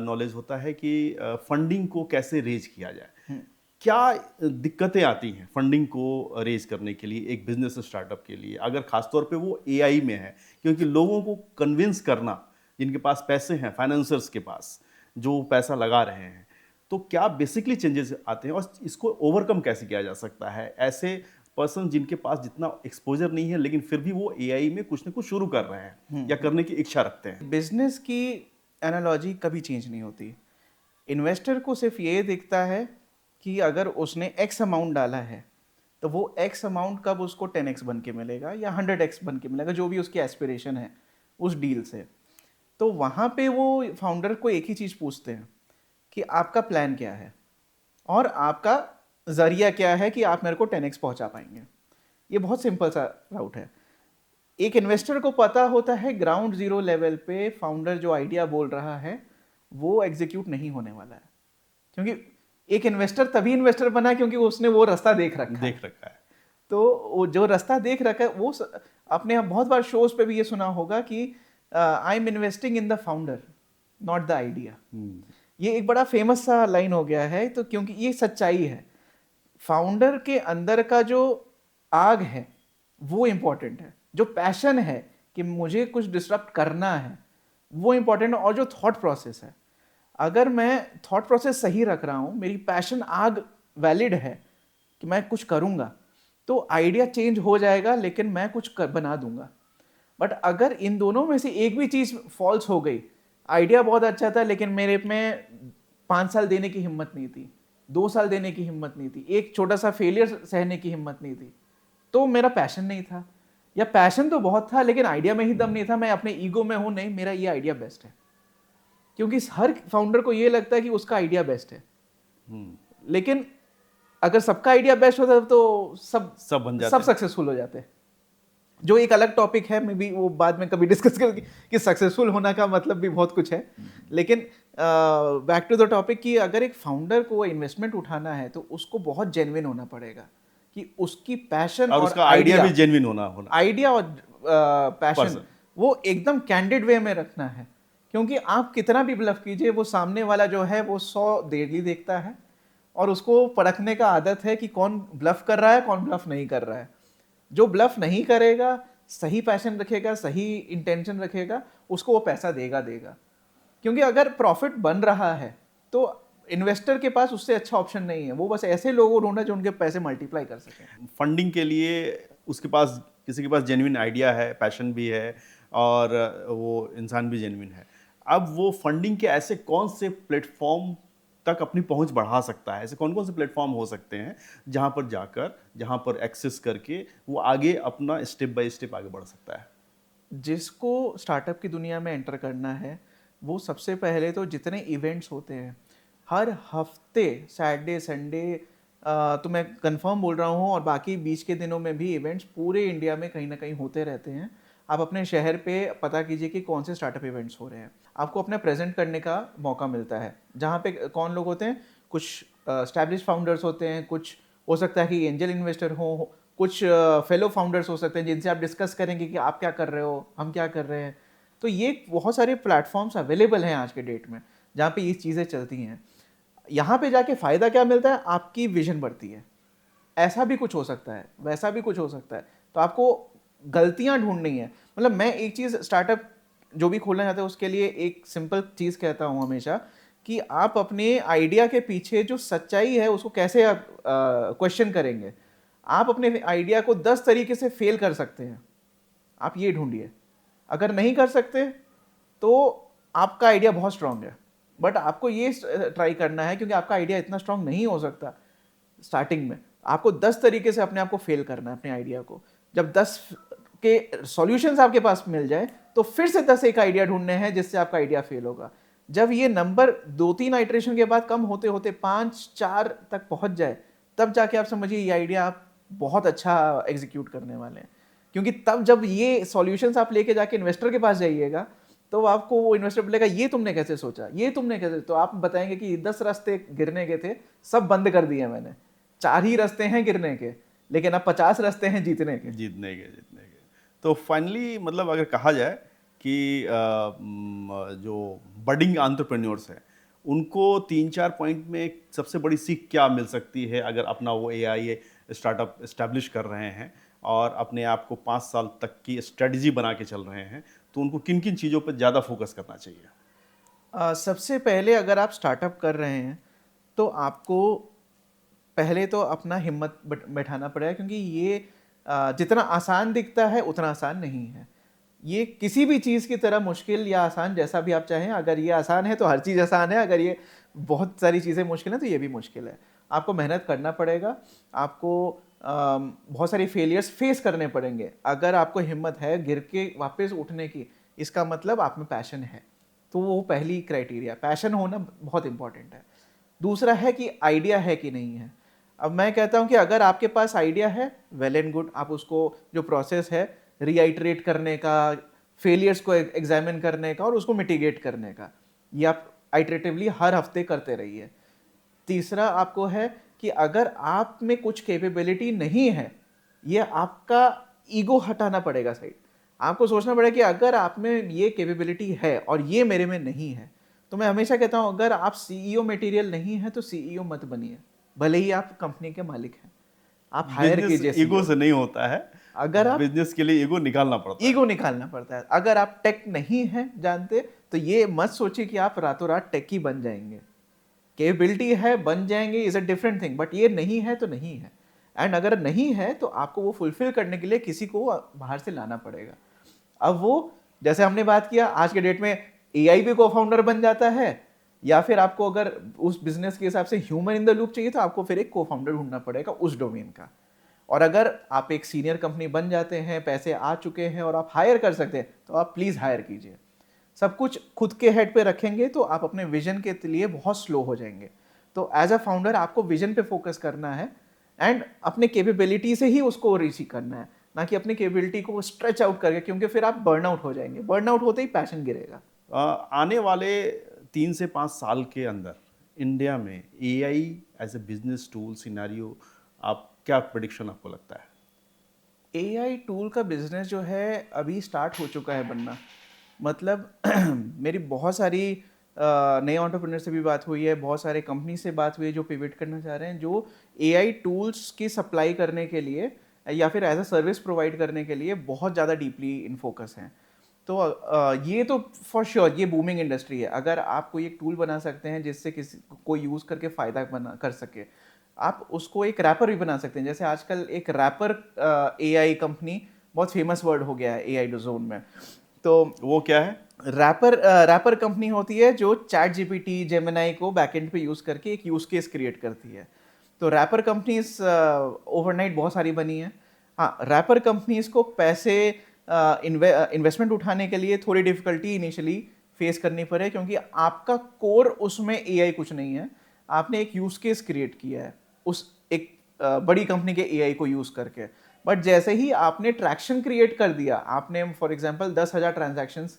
नॉलेज होता है कि फंडिंग को कैसे रेज किया जाए। क्या दिक्कतें आती हैं फंडिंग को रेज करने के लिए एक बिजनेस स्टार्टअप के लिए, अगर खासतौर पे वो एआई में है? क्योंकि लोगों को कन्विंस करना, जिनके पास पैसे हैं, फाइनेंसर्स के पास जो पैसा लगा रहे हैं, तो क्या बेसिकली चेंजेस आते हैं और इसको ओवरकम कैसे किया जा सकता है? ऐसे पर्सन जिनके पास जितना एक्सपोजर नहीं है लेकिन फिर भी वो एआई में कुछ ना कुछ शुरू कर रहे हैं या करने की इच्छा रखते हैं। बिजनेस की एनालॉजी कभी चेंज नहीं होती। इन्वेस्टर को सिर्फ ये दिखता है कि अगर उसने एक्स अमाउंट डाला है तो वो एक्स अमाउंट कब उसको 10x बन के मिलेगा या 100x बन के मिलेगा, जो भी उसकी एस्पिरेशन है उस डील से। तो वहाँ पे वो फाउंडर को एक ही चीज़ पूछते हैं कि आपका प्लान क्या है और आपका ज़रिया क्या है कि आप मेरे को 10x पहुँचा पाएंगे। ये बहुत सिंपल सा राउट है। एक इन्वेस्टर को पता होता है ग्राउंड जीरो लेवल पे फाउंडर जो आइडिया बोल रहा है वो एग्जीक्यूट नहीं होने वाला है, क्योंकि एक इन्वेस्टर तभी इन्वेस्टर बना क्योंकि उसने वो रास्ता देख रखा है। तो वो जो रास्ता देख रखा है वो आपने हम बहुत बार शोज पे भी ये सुना होगा कि I am investing in the founder not the idea. ये एक बड़ा फेमस सा लाइन हो गया है, तो क्योंकि ये सच्चाई है। फाउंडर के अंदर का जो आग है वो इम्पोर्टेंट है, जो पैशन है कि मुझे कुछ डिसरप्ट करना है वो इम्पोर्टेंट है, और जो थॉट प्रोसेस है, अगर मैं थॉट प्रोसेस सही रख रहा हूँ, मेरी पैशन आग वैलिड है कि मैं कुछ करूँगा, तो आइडिया चेंज हो जाएगा लेकिन मैं कुछ बना दूंगा। बट अगर इन दोनों में से एक भी चीज़ फॉल्स हो गई, आइडिया बहुत अच्छा था लेकिन मेरे में 5 साल देने की हिम्मत नहीं थी, 2 साल देने की हिम्मत नहीं थी, एक छोटा सा फेलियर सहने की हिम्मत नहीं थी, तो मेरा पैशन नहीं था, या पैशन तो बहुत था लेकिन आइडिया में ही दम नहीं था, मैं अपने ईगो में हूँ, नहीं मेरा ये आइडिया बेस्ट है। क्योंकि हर फाउंडर को ये लगता है कि उसका आइडिया बेस्ट है, लेकिन अगर सबका आइडिया बेस्ट होता तो सब सक्सेसफुल हो जाते। जो एक अलग टॉपिक है, मे बी वो बाद में कभी डिस्कस करेंगे कि सक्सेसफुल होने का मतलब भी बहुत कुछ है। लेकिन बैक टू द टॉपिक कि अगर एक फाउंडर को इन्वेस्टमेंट उठाना है तो उसको बहुत जेन्युइन होना पड़ेगा कि उसकी पैशन और उसका आइडिया भी जेन्युइन होना आइडिया और पैशन वो एकदम कैंडिड वे में रखना है। क्योंकि आप कितना भी ब्लफ कीजिए, वो सामने वाला जो है वो 100 डेली देखता है और उसको परखने का आदत है कि कौन ब्लफ कर रहा है कौन ब्लफ नहीं कर रहा है। जो ब्लफ नहीं करेगा, सही पैशन रखेगा, सही इंटेंशन रखेगा, उसको वो पैसा देगा। क्योंकि अगर प्रॉफिट बन रहा है तो इन्वेस्टर के पास उससे अच्छा ऑप्शन नहीं है, वो बस ऐसे लोगों ढूंढे जो उनके पैसे मल्टीप्लाई कर सकें। फंडिंग के लिए उसके पास, किसी के पास जेन्युइन आइडिया है, पैशन भी है और वो इंसान भी जेन्युइन है। अब वो फंडिंग के ऐसे कौन से प्लेटफॉर्म तक अपनी पहुंच बढ़ा सकता है? ऐसे कौन कौन से प्लेटफॉर्म हो सकते हैं जहां पर जाकर, जहां पर एक्सेस करके वो आगे अपना स्टेप बाय स्टेप आगे बढ़ सकता है? जिसको स्टार्टअप की दुनिया में एंटर करना है वो सबसे पहले तो जितने इवेंट्स होते हैं हर हफ्ते, सैटरडे संडे, तो मैं कंफर्म बोल रहा हूँ, और बाकी बीच के दिनों में भी इवेंट्स पूरे इंडिया में कहीं ना कहीं होते रहते हैं। आप अपने शहर पे पता कीजिए कि कौन से स्टार्टअप इवेंट्स हो रहे हैं, आपको अपने प्रेजेंट करने का मौका मिलता है। जहाँ पे कौन लोग होते हैं, कुछ एस्टैब्लिश फाउंडर्स होते हैं, कुछ हो सकता है कि एंजल इन्वेस्टर हो, कुछ फेलो फाउंडर्स हो सकते हैं जिनसे आप डिस्कस करेंगे कि आप क्या कर रहे हो, हम क्या कर रहे हैं। तो ये बहुत सारे प्लेटफॉर्म्स अवेलेबल हैं आज के डेट में जहाँ पे ये चीज़ें चलती हैं। यहाँ पे जाके फ़ायदा क्या मिलता है, आपकी विजन बढ़ती है। ऐसा भी कुछ हो सकता है, वैसा भी कुछ हो सकता है, तो आपको गलतियाँ ढूंढनी है। मतलब मैं एक चीज़ स्टार्टअप जो भी खोलना चाहते हैं उसके लिए एक सिंपल चीज़ कहता हूँ हमेशा कि आप अपने आइडिया के पीछे जो सच्चाई है उसको कैसे आप क्वेश्चन करेंगे। आप अपने आइडिया को 10 तरीके से फेल कर सकते हैं, आप ये ढूंढिए। अगर नहीं कर सकते तो आपका आइडिया बहुत स्ट्रांग है, बट आपको ये ट्राई करना है, क्योंकि आपका आइडिया इतना स्ट्रांग नहीं हो सकता स्टार्टिंग में। आपको 10 तरीके से अपने आप को फेल करना है, अपने आइडिया को। जब 10 के सॉल्यूशंस आपके पास मिल जाए तो फिर से 10 एक आइडिया ढूंढने हैं जिससे आपका आइडिया फेल होगा। जब ये नंबर 2-3 आइटरेशन के बाद कम होते होते 5-4 तक पहुंच जाए, तब जाके आप समझिए ये आइडिया आप बहुत अच्छा एग्जीक्यूट करने वाले हैं। क्योंकि तब जब ये सॉल्यूशंस आप लेके जाके इन्वेस्टर के पास जाइएगा, तो आपको वो इन्वेस्टर बोलेगा ये तुमने कैसे सोचा, ये तुमने कैसे, तो आप बताएंगे कि 10 रास्ते गिरने के थे, सब बंद कर दिए मैंने, 4 ही रास्ते हैं गिरने के, लेकिन अब 50 रास्ते हैं जीतने के। तो फाइनली मतलब अगर कहा जाए कि जो बडिंग एंटरप्रेन्योर्स हैं उनको 3-4 पॉइंट में सबसे बड़ी सीख क्या मिल सकती है अगर अपना वो एआई स्टार्टअप इस्टेब्लिश कर रहे हैं और अपने आप को 5 साल तक की स्ट्रेटजी बना के चल रहे हैं, तो उनको किन किन चीज़ों पर ज़्यादा फोकस करना चाहिए? सबसे पहले अगर आप स्टार्टअप कर रहे हैं तो आपको पहले तो अपना हिम्मत बैठाना पड़ेगा, क्योंकि ये जितना आसान दिखता है उतना आसान नहीं है। ये किसी भी चीज़ की तरह मुश्किल या आसान जैसा भी आप चाहें, अगर ये आसान है तो हर चीज़ आसान है, अगर ये बहुत सारी चीज़ें मुश्किल हैं तो ये भी मुश्किल है। आपको मेहनत करना पड़ेगा, आपको बहुत सारी फेलियर्स फेस करने पड़ेंगे। अगर आपको हिम्मत है गिर के वापस उठने की, इसका मतलब आप में पैशन है। तो वो पहली क्राइटेरिया, पैशन होना बहुत इंपॉर्टेंट है। दूसरा है कि आइडिया है कि नहीं है। अब मैं कहता हूं कि अगर आपके पास आइडिया है, वेल एंड गुड, आप उसको जो प्रोसेस है रीआइटरेट करने का, फेलियर्स को एग्जामिन करने का और उसको मिटिगेट करने का, ये आप आइटरेटिवली हर हफ्ते करते रहिए। तीसरा आपको है कि अगर आप में कुछ कैपेबिलिटी नहीं है, ये आपका ईगो हटाना पड़ेगा साइड। आपको सोचना पड़ेगा कि अगर आप में ये कैपेबिलिटी है और ये मेरे में नहीं है, तो मैं हमेशा कहता हूं अगर आप सीईओ मटेरियल नहीं है तो सीईओ मत बनिए, भले ही आप कंपनी के मालिक हैं। आप हायर कीजिए बिजनेस ईगो CEO। से नहीं होता है, अगर आप बिजनेस के लिए ईगो निकालना पड़ता है। ईगो निकालना पड़ता है। अगर आप टेक नहीं हैं जानते, तो ये मत सोचिए कि आप रातों रात टेक ही बन जाएंगे। कैपेबिलिटी है, बन जाएंगे, is a different thing, but ये नहीं है तो नहीं है। एंड अगर नहीं है तो आपको वो फुलफिल करने के लिए किसी को बाहर से लाना पड़ेगा। अब वो, जैसे हमने बात किया, आज के डेट में एआई भी को फाउंडर बन जाता है, या फिर आपको अगर उस बिजनेस के हिसाब से ह्यूमन इन द लूप चाहिए तो आपको फिर एक को फाउंडर ढूंढना पड़ेगा उस डोमेन का। और अगर आप एक सीनियर कंपनी बन जाते हैं, पैसे आ चुके हैं और आप हायर कर सकते हैं, तो आप प्लीज हायर कीजिए। सब कुछ खुद के हेड पे रखेंगे तो आप अपने विजन के लिए बहुत स्लो हो जाएंगे। तो एज अ फाउंडर आपको विजन पे फोकस करना है एंड अपने कैपेबिलिटी से ही उसको रीच करना है, ना कि अपनी कैपेबिलिटी को स्ट्रेच आउट करके, क्योंकि फिर आप बर्नआउट हो जाएंगे। बर्नआउट होते ही पैशन गिरेगा। आने वाले 3 से 5 साल के अंदर इंडिया में AI as a business tool scenario, आप क्या प्रेडिक्शन आपको लगता है? एआई टूल का बिजनेस जो है अभी स्टार्ट हो चुका है बनना। मतलब मेरी बहुत सारी नए एंटरप्रेन्योर से भी बात हुई है, बहुत सारे कंपनी से बात हुई है जो पिवट करना चाह रहे हैं, जो एआई टूल्स की सप्लाई करने के लिए या फिर एज अ सर्विस प्रोवाइड करने के लिए बहुत ज़्यादा डीपली इन फोकस हैं। तो ये तो फॉर श्योर ये बूमिंग इंडस्ट्री है। अगर आप कोई एक टूल बना सकते हैं जिससे किसी को यूज़ करके फ़ायदा बना कर सके, आप उसको एक रैपर भी बना सकते हैं। जैसे आजकल एक रैपर एआई कंपनी बहुत फेमस वर्ड हो गया है एआई जोन में। तो वो क्या है? रैपर कंपनी होती है जो चैट जीपीटी, जेमिनाई को बैकएंड पे यूज़ करके एक यूज़ केस क्रिएट करती है। तो रैपर कंपनीज ओवरनाइट बहुत सारी बनी है। हाँ, रैपर कंपनीज को पैसे इन्वेस्टमेंट उठाने के लिए थोड़ी डिफिकल्टी इनिशियली फेस करनी पड़े, क्योंकि आपका कोर उसमें एआई कुछ नहीं है। आपने एक यूज़ केस क्रिएट किया है उस एक बड़ी कंपनी के एआई को यूज़ करके। बट जैसे ही आपने ट्रैक्शन क्रिएट कर दिया, आपने फॉर एग्जांपल 10,000 ट्रांजैक्शंस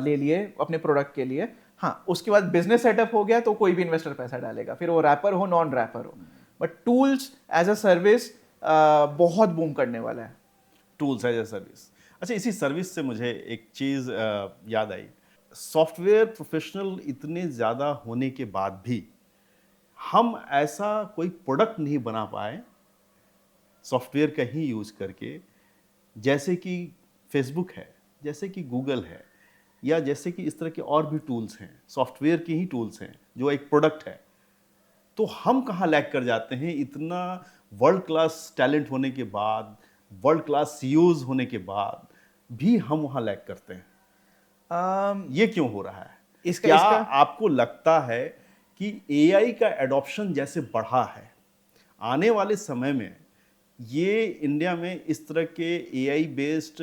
ले लिए अपने प्रोडक्ट के लिए, हाँ, उसके बाद बिजनेस सेटअप हो गया तो कोई भी इन्वेस्टर पैसा डालेगा, फिर वो रैपर हो नॉन रैपर हो। But tools as a service बहुत बूम करने वाला है। Tools as a service. अच्छा, इसी सर्विस से मुझे एक चीज़ याद आई। सॉफ्टवेयर प्रोफेशनल इतने ज़्यादा होने के बाद भी हम ऐसा कोई प्रोडक्ट नहीं बना पाए सॉफ्टवेयर का ही यूज़ करके, जैसे कि फेसबुक है, जैसे कि गूगल है, या जैसे कि इस तरह के और भी टूल्स हैं, सॉफ्टवेयर के ही टूल्स हैं जो एक प्रोडक्ट है। तो हम कहाँ लैग कर जाते हैं? इतना वर्ल्ड क्लास टैलेंट होने के बाद, वर्ल्ड क्लास सीईओज होने के बाद, भी हम वहाँ लैग करते हैं। ये क्यों हो रहा है? इसका क्या इसका आपको लगता है कि एआई का एडॉप्शन जैसे बढ़ा है, आने वाले समय में ये इंडिया में इस तरह के एआई बेस्ड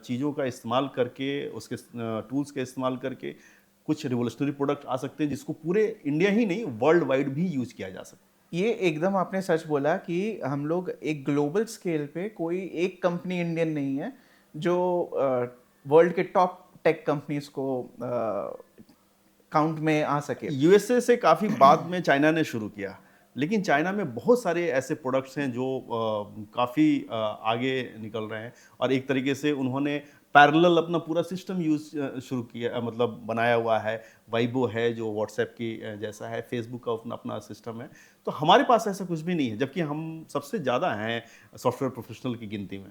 चीज़ों का इस्तेमाल करके, उसके टूल्स का इस्तेमाल करके कुछ रिवोल्यूशनरी प्रोडक्ट आ सकते हैं जिसको पूरे इंडिया ही नहीं वर्ल्ड वाइड भी यूज किया जा सकता ये एकदम आपने सच बोला कि हम लोग एक ग्लोबल स्केल पे कोई एक कंपनी इंडियन नहीं है जो वर्ल्ड के टॉप टेक कंपनीज को काउंट में आ सके। है? यूएसए से काफ़ी बाद में चाइना ने शुरू किया, लेकिन चाइना में बहुत सारे ऐसे प्रोडक्ट्स हैं जो काफ़ी आगे निकल रहे हैं, और एक तरीके से उन्होंने पैरेलल अपना पूरा सिस्टम शुरू किया, मतलब बनाया हुआ है। वाइबो है जो व्हाट्सएप की जैसा है, फेसबुक का अपना अपना सिस्टम है। तो हमारे पास ऐसा कुछ भी नहीं है, जबकि हम सबसे ज़्यादा हैं सॉफ्टवेयर प्रोफेशनल की गिनती में।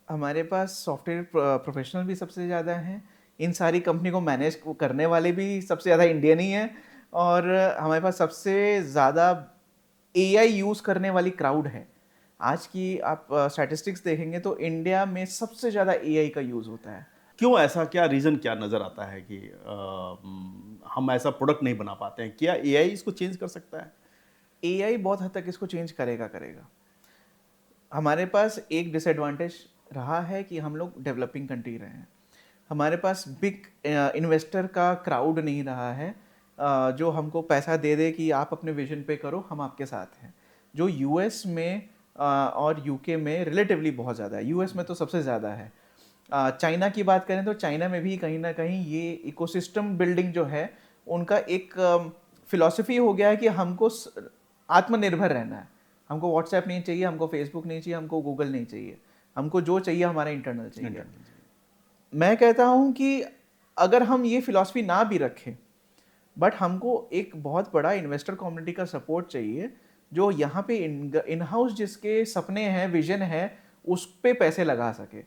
हमारे पास सॉफ्टवेयर प्रोफेशनल भी सबसे ज़्यादा हैं, इन सारी कंपनी को मैनेज करने वाले भी सबसे ज़्यादा इंडियन ही हैं, और हमारे पास सबसे ज़्यादा एआई यूज़ करने वाली क्राउड है। आज की आप स्टैटिस्टिक्स देखेंगे तो इंडिया में सबसे ज़्यादा एआई का यूज़ होता है। क्यों ऐसा, क्या रीज़न क्या नज़र आता है कि हम ऐसा प्रोडक्ट नहीं बना पाते हैं? क्या एआई इसको चेंज कर सकता है? एआई बहुत हद तक इसको चेंज करेगा करेगा। हमारे पास एक डिसएडवांटेज रहा है कि हम लोग डेवलपिंग कंट्री रहे हैं। हमारे पास बिग इन्वेस्टर का क्राउड नहीं रहा है जो हमको पैसा दे दे कि आप अपने विजन पे करो, हम आपके साथ हैं। जो यूएस में और यूके में रिलेटिवली बहुत ज़्यादा है, यूएस में तो सबसे ज़्यादा है। चाइना की बात करें तो चाइना में भी कहीं ना कहीं ये इकोसिस्टम बिल्डिंग जो है उनका एक फिलॉसफी हो गया है कि हमको आत्मनिर्भर रहना है। हमको व्हाट्सएप नहीं चाहिए, हमको फेसबुक नहीं चाहिए, हमको गूगल नहीं चाहिए, हमको जो चाहिए हमारा इंटरनल चाहिए। मैं कहता हूँ कि अगर हम ये फिलॉसफी ना भी रखें, बट हमको एक बहुत बड़ा इन्वेस्टर कम्युनिटी का सपोर्ट चाहिए जो यहाँ पे इन हाउस जिसके सपने हैं, विजन है, उस पे पैसे लगा सके।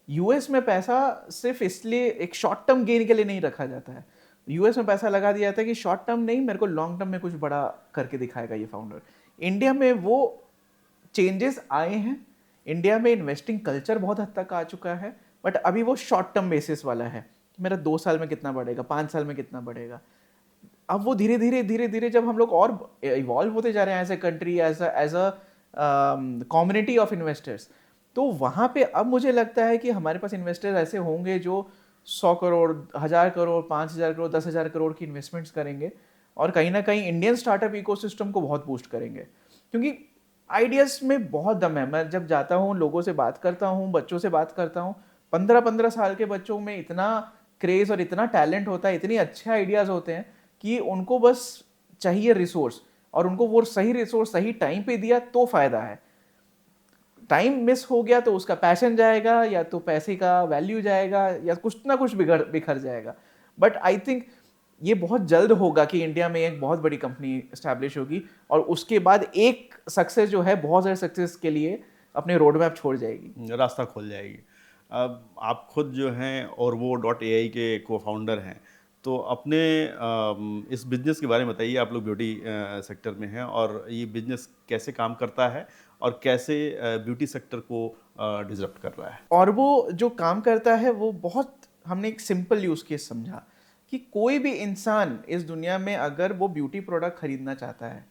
यूएस में पैसा सिर्फ इसलिए एक शॉर्ट टर्म गेन के लिए नहीं रखा जाता है। यूएस में पैसा लगा दिया जाता है कि शॉर्ट टर्म नहीं, मेरे को लॉन्ग टर्म में कुछ बड़ा करके दिखाएगा ये फाउंडर। इंडिया में वो चेंजेस आए हैं, इंडिया में इन्वेस्टिंग कल्चर बहुत हद तक आ चुका है, बट अभी वो शॉर्ट टर्म बेसिस वाला है कि मेरा 2 साल में कितना बढ़ेगा, 5 साल में कितना बढ़ेगा। अब वो धीरे धीरे जब हम लोग और इवॉल्व होते जा रहे हैं as a country, as a community of investors, तो वहाँ पे अब मुझे लगता है कि हमारे पास इन्वेस्टर्स ऐसे होंगे जो 100 करोड़, 1000 करोड़, 5000 करोड़, 10,000 करोड़ की इन्वेस्टमेंट्स करेंगे और कहीं ना कहीं इंडियन स्टार्टअप इकोसिस्टम को बहुत बूस्ट करेंगे। क्योंकि आइडियाज़ में बहुत दम है। मैं जब जाता हूँ, लोगों से बात करता हूँ, बच्चों से बात करता हूँ, 15-15 साल के बच्चों में इतना क्रेज़ और इतना टैलेंट होता है, इतने अच्छे आइडियाज़ होते हैं कि उनको बस चाहिए रिसोर्स, और उनको वो सही रिसोर्स सही टाइम पे दिया तो फ़ायदा है। टाइम मिस हो गया तो उसका पैशन जाएगा, या तो पैसे का वैल्यू जाएगा, या कुछ ना कुछ बिखर जाएगा। बट आई थिंक ये बहुत जल्द होगा कि इंडिया में एक बहुत बड़ी कंपनी इस्टेब्लिश होगी, और उसके बाद एक सक्सेस जो है बहुत सारे सक्सेस के लिए अपने रोड मैप छोड़ जाएगी, रास्ता खोल जाएगी। अब आप खुद जो हैं और वो .ai के को फाउंडर हैं, तो अपने इस बिजनेस के बारे में बताइए। आप लोग ब्यूटी सेक्टर में हैं, और ये बिजनेस कैसे काम करता है और कैसे ब्यूटी सेक्टर को डिसरप्ट कर रहा है? और वो जो काम करता है वो बहुत, हमने एक सिंपल यूज केस समझा कि कोई भी इंसान इस दुनिया में अगर वो ब्यूटी प्रोडक्ट खरीदना चाहता है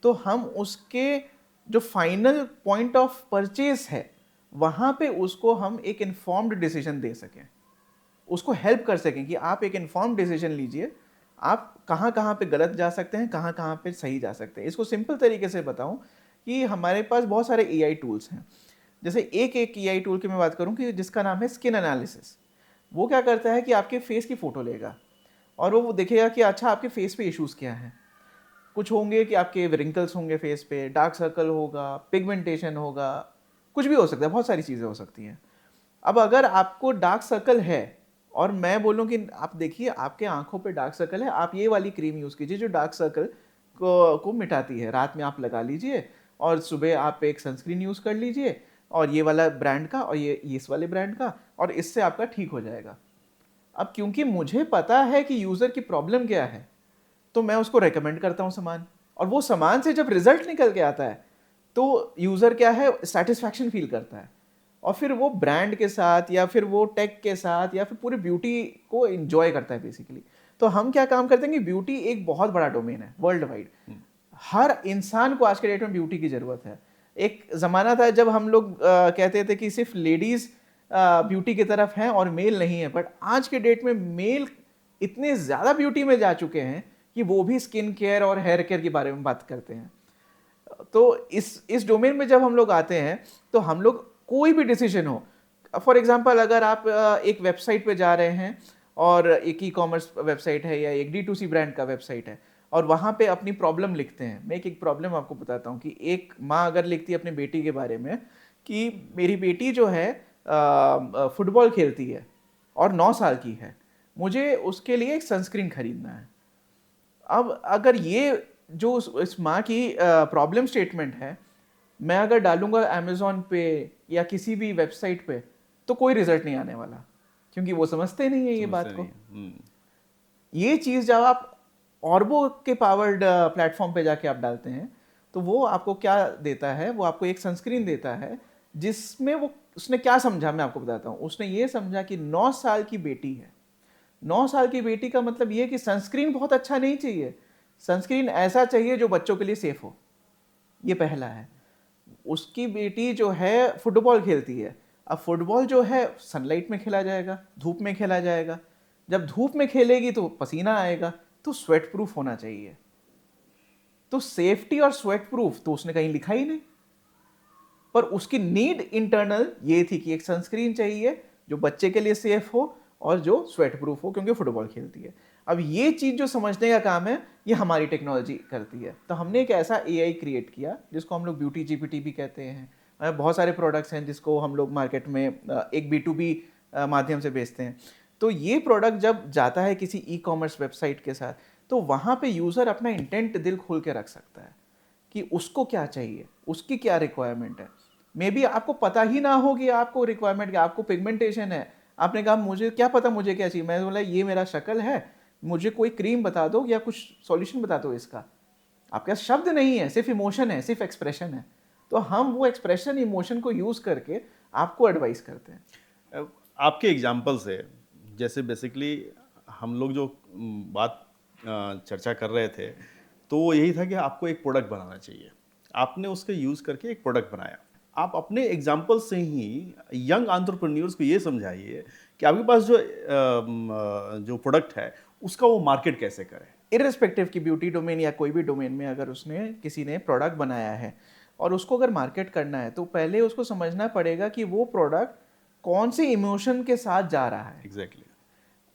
तो हम उसके जो फाइनल पॉइंट ऑफ परचेज है वहाँ पे उसको हम एक इन्फॉर्म्ड डिसीजन दे सकें, उसको हेल्प कर सकें कि आप एक इन्फॉर्म्ड डिसीजन लीजिए, आप कहाँ कहाँ पे गलत जा सकते हैं, कहाँ कहाँ पे सही जा सकते हैं। इसको सिंपल तरीके से बताऊं कि हमारे पास बहुत सारे एआई टूल्स हैं। जैसे एक एआई टूल की मैं बात करूं कि जिसका नाम है स्किन एनालिसिस। वो क्या करता है कि आपके फेस की फ़ोटो लेगा और वो देखेगा कि अच्छा आपके फेस पे इश्यूज़ क्या हैं। कुछ होंगे कि आपके रिंकल्स होंगे फेस पे, डार्क सर्कल होगा, पिगमेंटेशन होगा, कुछ भी हो सकता है, बहुत सारी चीज़ें हो सकती हैं। अब अगर आपको डार्क सर्कल है और मैं बोलूं कि आप देखिए आपके आंखों पे डार्क सर्कल है, आप ये वाली क्रीम यूज़ कीजिए जो डार्क सर्कल को मिटाती है, रात में आप लगा लीजिए और सुबह आप एक सनस्क्रीन यूज़ कर लीजिए, और ये वाला ब्रांड का और ये इस वाले ब्रांड का, और इससे आपका ठीक हो जाएगा। अब क्योंकि मुझे पता है कि यूज़र की प्रॉब्लम क्या है तो मैं उसको रेकमेंड करता हूँ सामान, और वो सामान से जब रिजल्ट निकल के आता है तो यूज़र क्या है, सेटिस्फैक्शन फील करता है। और फिर वो ब्रांड के साथ या फिर वो टेक के साथ या फिर पूरी ब्यूटी को एंजॉय करता है बेसिकली। तो हम क्या काम करते हैं कि ब्यूटी एक बहुत बड़ा डोमेन है वर्ल्ड वाइड। हर इंसान को आज के डेट में ब्यूटी की ज़रूरत है। एक ज़माना था जब हम लोग कहते थे कि सिर्फ लेडीज़ ब्यूटी की तरफ हैं और मेल नहीं है, बट आज के डेट में मेल इतने ज़्यादा ब्यूटी में जा चुके हैं कि वो भी स्किन केयर और हेयर केयर के बारे में बात करते हैं। तो इस डोमेन में जब हम लोग आते हैं तो हम लोग कोई भी डिसीजन हो, फॉर एग्जांपल अगर आप एक वेबसाइट पे जा रहे हैं और एक ई कॉमर्स वेबसाइट है या एक D2C ब्रांड का वेबसाइट है और वहाँ पे अपनी प्रॉब्लम लिखते हैं। मैं एक प्रॉब्लम आपको बताता हूँ कि एक माँ अगर लिखती है अपनी बेटी के बारे में कि मेरी बेटी जो है फुटबॉल खेलती है और 9 साल की है, मुझे उसके लिए एक सनस्क्रीन खरीदना है। अब अगर ये जो इस माँ की प्रॉब्लम स्टेटमेंट है, मैं अगर डालूंगा अमेज़ॉन पे या किसी भी वेबसाइट पे तो कोई रिजल्ट नहीं आने वाला, क्योंकि वो समझते नहीं है ये बात को। ये चीज़ जब आप ऑर्बो के पावर्ड प्लेटफॉर्म पे जाके आप डालते हैं तो वो आपको क्या देता है, वो आपको एक सनस्क्रीन देता है जिसमें वो उसने क्या समझा, मैं आपको बताता हूँ। उसने ये समझा कि 9 साल की बेटी है, 9 साल की बेटी का मतलब ये कि सनस्क्रीन बहुत अच्छा नहीं चाहिए, सनस्क्रीन ऐसा चाहिए जो बच्चों के लिए सेफ हो। ये पहला है। उसकी बेटी जो है फुटबॉल खेलती है, अब फुटबॉल जो है सनलाइट में खेला जाएगा, धूप में खेला जाएगा, जब धूप में खेलेगी तो पसीना आएगा, तो स्वेट प्रूफ होना चाहिए। तो सेफ्टी और स्वेट प्रूफ तो उसने कहीं लिखा ही नहीं, पर उसकी नीड इंटरनल ये थी कि एक सनस्क्रीन चाहिए जो बच्चे के लिए सेफ हो और जो स्वेट प्रूफ हो, क्योंकि फुटबॉल खेलती है। अब ये चीज़ जो समझने का काम है ये हमारी टेक्नोलॉजी करती है। तो हमने एक ऐसा AI क्रिएट किया जिसको हम लोग ब्यूटी GPT भी कहते हैं। बहुत सारे प्रोडक्ट्स हैं जिसको हम लोग मार्केट में एक B2B माध्यम से बेचते हैं। तो ये प्रोडक्ट जब जाता है किसी ई कॉमर्स वेबसाइट के साथ, तो वहाँ पे यूज़र अपना इंटेंट दिल खोल के रख सकता है कि उसको क्या चाहिए, उसकी क्या रिक्वायरमेंट है। मे बी आपको पता ही ना हो कि आपको रिक्वायरमेंट क्या, आपको पिगमेंटेशन है, आपने कहा मुझे क्या पता मुझे क्या चाहिए, मैं बोला ये मेरा शक्ल है, मुझे कोई क्रीम बता दो या कुछ सॉल्यूशन बता दो इसका। आपके पास शब्द नहीं है, सिर्फ इमोशन है, सिर्फ एक्सप्रेशन है। तो हम वो एक्सप्रेशन इमोशन को यूज़ करके आपको एडवाइस करते हैं। आपके एग्जाम्पल से, जैसे बेसिकली हम लोग जो बात चर्चा कर रहे थे, तो वो यही था कि आपको एक प्रोडक्ट बनाना चाहिए, आपने उसके यूज़ करके एक प्रोडक्ट बनाया। आप अपने एग्जाम्पल से ही यंग एंटरप्रेन्योर्स को ये समझाइए कि आपके पास जो प्रोडक्ट है उसका वो मार्केट कैसे करें। इर्रिस्पेक्टिव की ब्यूटी डोमेन या कोई भी डोमेन में अगर उसने किसी ने प्रोडक्ट बनाया है और उसको अगर मार्केट करना है, तो पहले उसको समझना पड़ेगा कि वो प्रोडक्ट कौन से इमोशन के साथ जा रहा है। एग्जैक्टली।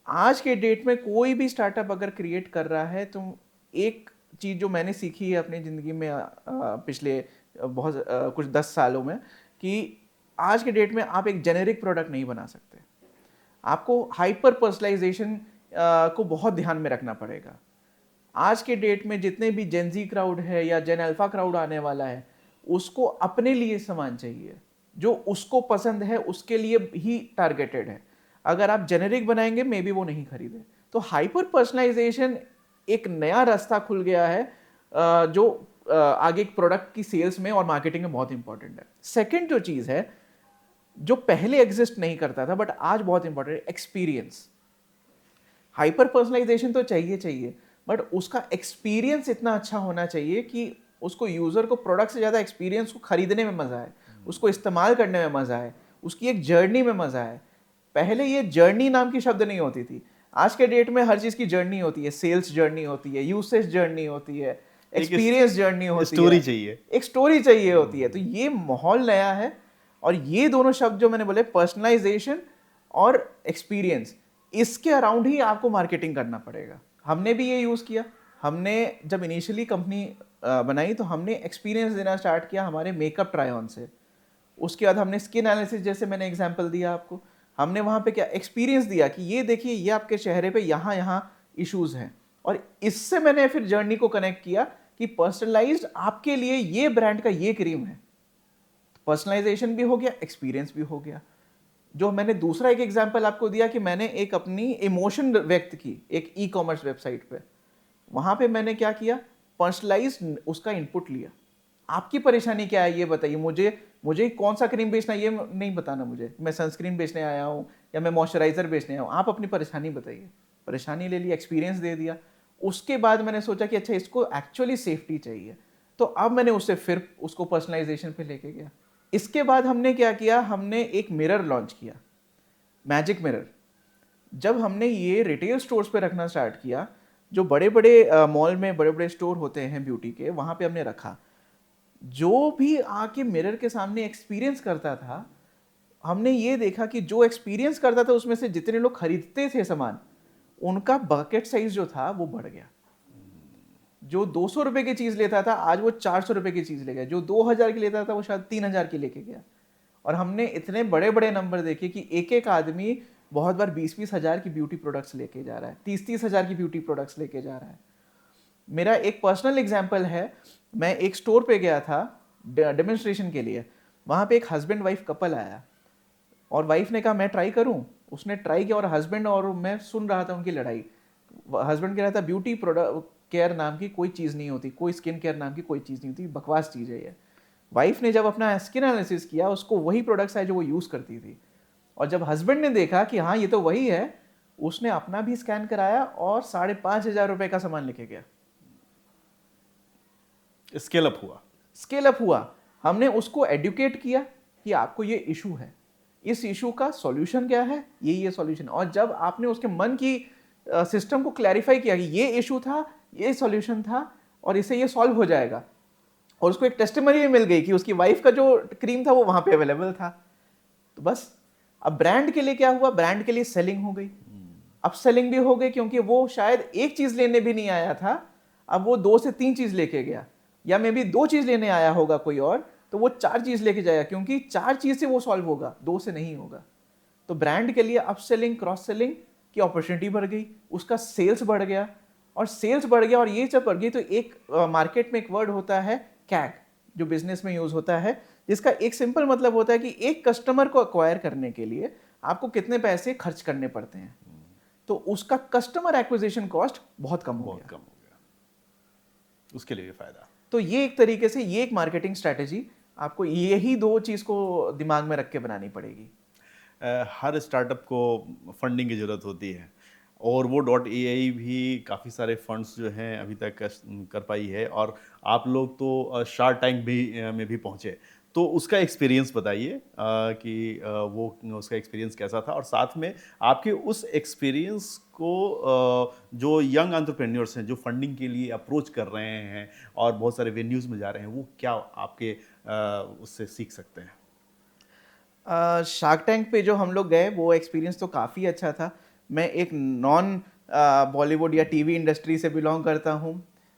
आज के डेट में कोई भी स्टार्टअप अगर क्रिएट कर रहा है, तो एक चीज़ जो मैंने सीखी है अपनी ज़िंदगी में पिछले बहुत कुछ 10 सालों में, कि आज के डेट में आप एक जेनेरिक प्रोडक्ट नहीं बना सकते। आपको हाइपर पर्सनलाइजेशन को बहुत ध्यान में रखना पड़ेगा। आज के डेट में जितने भी जेनजी क्राउड है या जेन अल्फा क्राउड आने वाला है, उसको अपने लिए सामान चाहिए, जो उसको पसंद है उसके लिए ही टारगेटेड है। अगर आप जेनेरिक बनाएंगे मे बी वो नहीं खरीदे। तो हाइपर पर्सनलाइजेशन एक नया रास्ता खुल गया है जो आगे प्रोडक्ट की सेल्स में और मार्केटिंग में बहुत इंपॉर्टेंट है। सेकेंड जो चीज़ है जो पहले एग्जिस्ट नहीं करता था बट आज बहुत इंपॉर्टेंट है, एक्सपीरियंस। हाइपर पर्सनलाइजेशन तो चाहिए बट उसका एक्सपीरियंस इतना अच्छा होना चाहिए कि उसको यूज़र को प्रोडक्ट से ज़्यादा एक्सपीरियंस को खरीदने में मज़ा आए, उसको इस्तेमाल करने में मज़ा आए, उसकी एक जर्नी में मज़ा आए। पहले ये जर्नी नाम की शब्द नहीं होती थी, आज के डेट में हर चीज़ की जर्नी होती है। सेल्स जर्नी होती है, यूसेज जर्नी होती है, एक्सपीरियंस जर्नी होती है, स्टोरी चाहिए, एक स्टोरी चाहिए होती है। तो ये माहौल नया है और ये दोनों शब्द जो मैंने बोले, पर्सनलाइजेशन और एक्सपीरियंस, इसके अराउंड ही आपको मार्केटिंग करना पड़ेगा। हमने भी ये यूज़ किया। हमने जब इनिशियली कंपनी बनाई तो हमने एक्सपीरियंस देना स्टार्ट किया हमारे मेकअप ट्राई ऑन से। उसके बाद हमने स्किन एनालिसिस, जैसे मैंने एग्जांपल दिया आपको, हमने वहाँ पे क्या एक्सपीरियंस दिया कि ये देखिए ये आपके चेहरे पे यहाँ यहाँ इश्यूज हैं, और इससे मैंने फिर जर्नी को कनेक्ट किया कि पर्सनलाइज्ड आपके लिए ये ब्रांड का ये क्रीम है। पर्सनलाइजेशन भी हो गया, एक्सपीरियंस भी हो गया। जो मैंने दूसरा एक एग्जांपल आपको दिया कि मैंने एक अपनी इमोशन व्यक्त की एक ई कॉमर्स वेबसाइट पे, वहाँ पे मैंने क्या किया, पर्सनलाइज्ड उसका इनपुट लिया। आपकी परेशानी क्या है ये बताइए मुझे, मुझे कौन सा क्रीम बेचना है ये नहीं बताना मुझे, मैं सनस्क्रीन बेचने आया हूँ या मैं मॉइस्चराइजर बेचने आया हूँ, आप अपनी परेशानी बताइए। परेशानी ले ली, एक्सपीरियंस दे दिया। उसके बाद मैंने सोचा कि अच्छा इसको एक्चुअली सेफ्टी चाहिए, तो अब मैंने उससे फिर उसको पर्सनलाइजेशन पे लेके गया। इसके बाद हमने क्या किया, हमने एक मिरर लॉन्च किया, मैजिक मिरर। जब हमने ये रिटेल स्टोर्स पे रखना स्टार्ट किया, जो बड़े बड़े मॉल में बड़े बड़े स्टोर होते हैं ब्यूटी के, वहाँ पे हमने रखा। जो भी आके मिरर के सामने एक्सपीरियंस करता था, हमने ये देखा कि जो एक्सपीरियंस करता था उसमें से जितने लोग खरीदते थे सामान, उनका बकेट साइज जो था वो बढ़ गया। जो 200 रुपए की चीज़ लेता था आज वो 400 रुपए की चीज़ ले गया, जो 2000 की लेता था वो शायद 3000 की लेके गया। और हमने इतने बड़े बड़े नंबर देखे कि एक एक आदमी बहुत बार 20-20 हज़ार की ब्यूटी प्रोडक्ट्स लेके जा रहा है, 30-30 हज़ार की ब्यूटी प्रोडक्ट्स लेके जा रहा है। मेरा एक पर्सनल एग्जाम्पल है, मैं एक स्टोर पे गया था डेमोन्स्ट्रेशन के लिए। वहाँ पे एक हस्बैंड वाइफ कपल आया और वाइफ ने कहा मैं ट्राई करूँ, उसने ट्राई किया और हस्बैंड और मैं सुन रहा था उनकी लड़ाई। हस्बैंड कह रहा था ब्यूटी प्रोडक्ट केयर नाम की कोई चीज़ नहीं होती, कोई स्किन केयर नाम की कोई चीज़ नहीं होती, बकवास चीज़ है ये। वाइफ ने जब अपना स्किन एनालिसिस किया, उसको वही प्रोडक्ट्स आए जो वो यूज़ करती थी। और जब हस्बैंड ने देखा कि हाँ ये तो वही है, उसने अपना भी स्कैन कराया और 5,500 रुपए का सामान लेके गया। स्केल अप हुआ। स्केल अप हुआ। हमने उसको एडुकेट किया कि आपको ये इशू है, इस इशू का सॉल्यूशन क्या है, ये सॉल्यूशन। और जब आपने उसके मन की सिस्टम को क्लैरिफाई किया कि ये इशू था, ये सॉल्यूशन था और इससे ये सॉल्व हो जाएगा, और उसको एक टेस्टिमनी भी मिल गई कि उसकी वाइफ का जो क्रीम था वो वहां पे अवेलेबल था, तो बस। अब ब्रांड के लिए क्या हुआ, ब्रांड के लिए सेलिंग हो गई, अब सेलिंग भी हो गई, क्योंकि वो शायद एक चीज लेने भी नहीं आया था, अब वो 2 से 3 चीज लेके गया, या मे बी 2 चीज लेने आया होगा कोई और, तो वो 4 चीज लेके जाएगा, क्योंकि 4 चीज से वो सॉल्व होगा, 2 से नहीं होगा। तो ब्रांड के लिए अप सेलिंग क्रॉस सेलिंग की अपॉर्चुनिटी बढ़ गई, उसका सेल्स बढ़ गया, और सेल्स बढ़ गया, और ये जब बढ़ गई तो एक मार्केट में एक वर्ड होता है कैग, जो बिजनेस में यूज होता है, जिसका एक सिंपल मतलब होता है कि एक कस्टमर को अक्वायर करने के लिए आपको कितने पैसे खर्च करने पड़ते हैं। तो उसका कस्टमर एक्विजिशन कॉस्ट बहुत कम हो गया, उसके लिए भी फायदा। तो ये एक तरीके से ये एक मार्केटिंग स्ट्रैटेजी आपको यही 2 चीज को दिमाग में रख के बनानी पड़ेगी। हर स्टार्टअप को फंडिंग की ज़रूरत होती है, और वो .ai भी काफ़ी सारे फंड्स जो हैं अभी तक कर पाई है, और आप लोग तो शार्क टैंक भी में भी पहुँचे, तो उसका एक्सपीरियंस बताइए कि वो उसका एक्सपीरियंस कैसा था, और साथ में आपके उस एक्सपीरियंस को जो यंग एंटरप्रेन्योर्स हैं जो फंडिंग के लिए अप्रोच कर रहे हैं और बहुत सारे वेन्यूज़ में जा रहे हैं, वो क्या आपके उससे सीख सकते हैं? शार्क टैंक पे जो हम लोग गए वो एक्सपीरियंस तो काफ़ी अच्छा था। मैं एक नॉन बॉलीवुड या टीवी इंडस्ट्री से बिलोंग करता हूँ,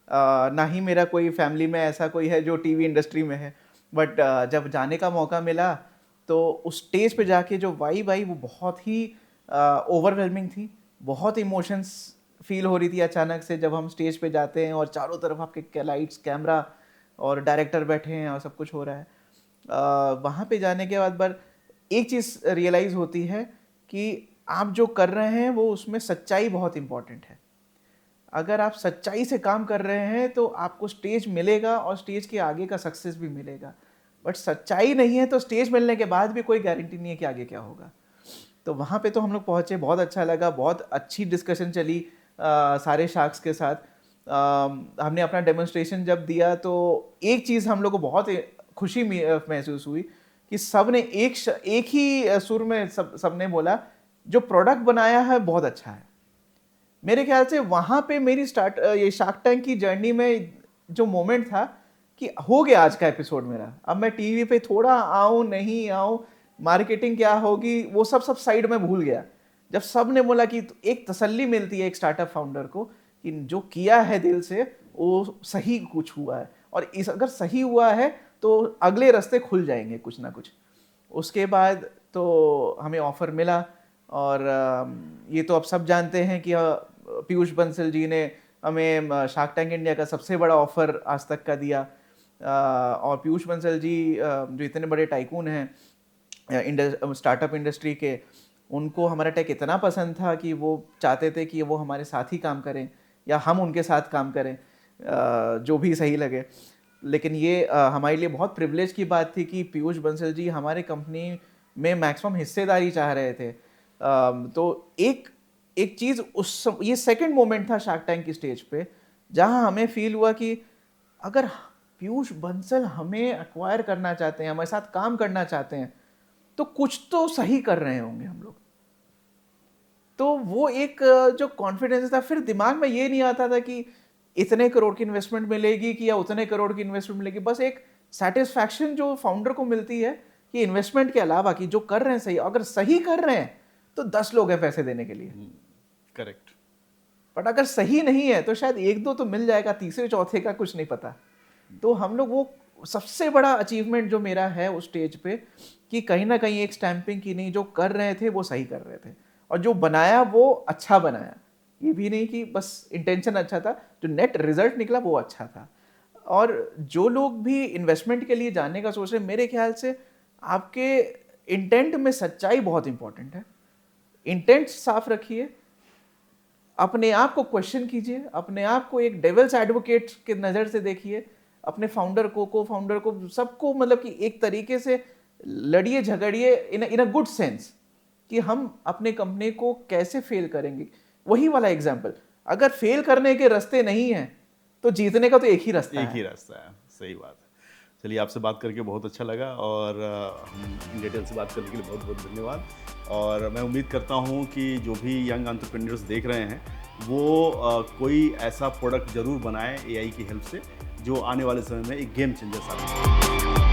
ना ही मेरा कोई फैमिली में ऐसा कोई है जो टीवी इंडस्ट्री में है, बट जब जाने का मौका मिला तो उस स्टेज पे जाके जो वाइब आई वो बहुत ही ओवरवेलमिंग थी, बहुत इमोशंस फील हो रही थी अचानक से जब हम स्टेज पे जाते हैं और चारों तरफ आपके लाइट्स कैमरा और डायरेक्टर बैठे हैं और सब कुछ हो रहा है। वहाँ पे जाने के बाद पर एक चीज़ रियलाइज़ होती है कि आप जो कर रहे हैं वो उसमें सच्चाई बहुत इंपॉर्टेंट है। अगर आप सच्चाई से काम कर रहे हैं तो आपको स्टेज मिलेगा और स्टेज के आगे का सक्सेस भी मिलेगा, बट सच्चाई नहीं है तो स्टेज मिलने के बाद भी कोई गारंटी नहीं है कि आगे क्या होगा। तो वहाँ पे तो हम लोग पहुँचे, बहुत अच्छा लगा, बहुत अच्छी डिस्कशन चली सारे शार्क्स के साथ। हमने अपना डेमोन्स्ट्रेशन जब दिया तो एक चीज़ हम लोग को बहुत खुशी महसूस हुई कि सब ने एक ही सुर में सबने बोला जो प्रोडक्ट बनाया है बहुत अच्छा है। मेरे ख्याल से वहाँ पे मेरी ये शार्क टैंक की जर्नी में जो मोमेंट था कि हो गया आज का एपिसोड मेरा, अब मैं टीवी पे थोड़ा आऊँ नहीं आऊँ, मार्केटिंग क्या होगी वो सब साइड में भूल गया। जब सब ने बोला कि एक तसल्ली मिलती है एक स्टार्टअप फाउंडर को कि जो किया है दिल से वो सही कुछ हुआ है, और इस अगर सही हुआ है तो अगले रास्ते खुल जाएंगे कुछ ना कुछ। उसके बाद तो हमें ऑफ़र मिला, और ये तो अब सब जानते हैं कि पीयूष बंसल जी ने हमें शार्क टैंक इंडिया का सबसे बड़ा ऑफ़र आज तक का दिया। और पीयूष बंसल जी जो इतने बड़े टाइकून हैं स्टार्टअप इंडस्ट्री के, उनको हमारा टेक इतना पसंद था कि वो चाहते थे कि वो हमारे साथ ही काम करें या हम उनके साथ काम करें, जो भी सही लगे। लेकिन ये हमारे लिए बहुत प्रिविलेज की बात थी कि पीयूष बंसल जी हमारे कंपनी में मैक्सिमम हिस्सेदारी चाह रहे थे। तो एक चीज़ ये सेकंड मोमेंट था शार्क टैंक की स्टेज पे, जहां हमें फील हुआ कि अगर पीयूष बंसल हमें एक्वायर करना चाहते हैं, हमारे साथ काम करना चाहते हैं, तो कुछ तो सही कर रहे होंगे हम लोग। तो वो एक जो कॉन्फिडेंस था, फिर दिमाग में ये नहीं आता था कि इतने करोड़ की इन्वेस्टमेंट मिलेगी कि या उतने करोड़ की इन्वेस्टमेंट मिलेगी। बस एक सेटिस्फैक्शन जो फाउंडर को मिलती है कि इन्वेस्टमेंट के अलावा कि जो कर रहे हैं सही, अगर सही कर रहे हैं तो 10 लोग हैं पैसे देने के लिए। करेक्ट। बट अगर सही नहीं है तो शायद एक दो तो मिल जाएगा, तीसरे चौथे का कुछ नहीं पता। तो हम लोग, वो सबसे बड़ा अचीवमेंट जो मेरा है उस स्टेज पे, कि कहीं ना कहीं एक स्टैंपिंग की नहीं, जो कर रहे थे वो सही कर रहे थे, और जो बनाया वो अच्छा बनाया। ये भी नहीं कि बस इंटेंशन अच्छा था, जो नेट रिजल्ट निकला वो अच्छा था। और जो लोग भी इन्वेस्टमेंट के लिए जाने का सोच रहे हैं, मेरे ख्याल से आपके इंटेंट में सच्चाई बहुत इंपॉर्टेंट है। इंटेंट साफ रखिए, अपने आप को क्वेश्चन कीजिए, अपने आप को एक डेविल्स एडवोकेट के नज़र से देखिए, अपने फाउंडर को, को फाउंडर को, सबको, मतलब कि एक तरीके से लड़िए झगड़िए इन अ गुड सेंस कि हम अपने कंपनी को कैसे फेल करेंगे। वही वाला एग्जाम्पल, अगर फेल करने के रास्ते नहीं हैं तो जीतने का तो एक ही रास्ता है। एक ही रास्ता है, सही बात है। चलिए, आपसे बात करके बहुत अच्छा लगा, और हम इन डिटेल से बात करने के लिए बहुत बहुत धन्यवाद। और मैं उम्मीद करता हूँ कि जो भी यंग एंटरप्रेन्योर्स देख रहे हैं वो कोई ऐसा प्रोडक्ट ज़रूर बनाए एआई की हेल्प से, जो आने वाले समय में एक गेम चेंजर साबित हो।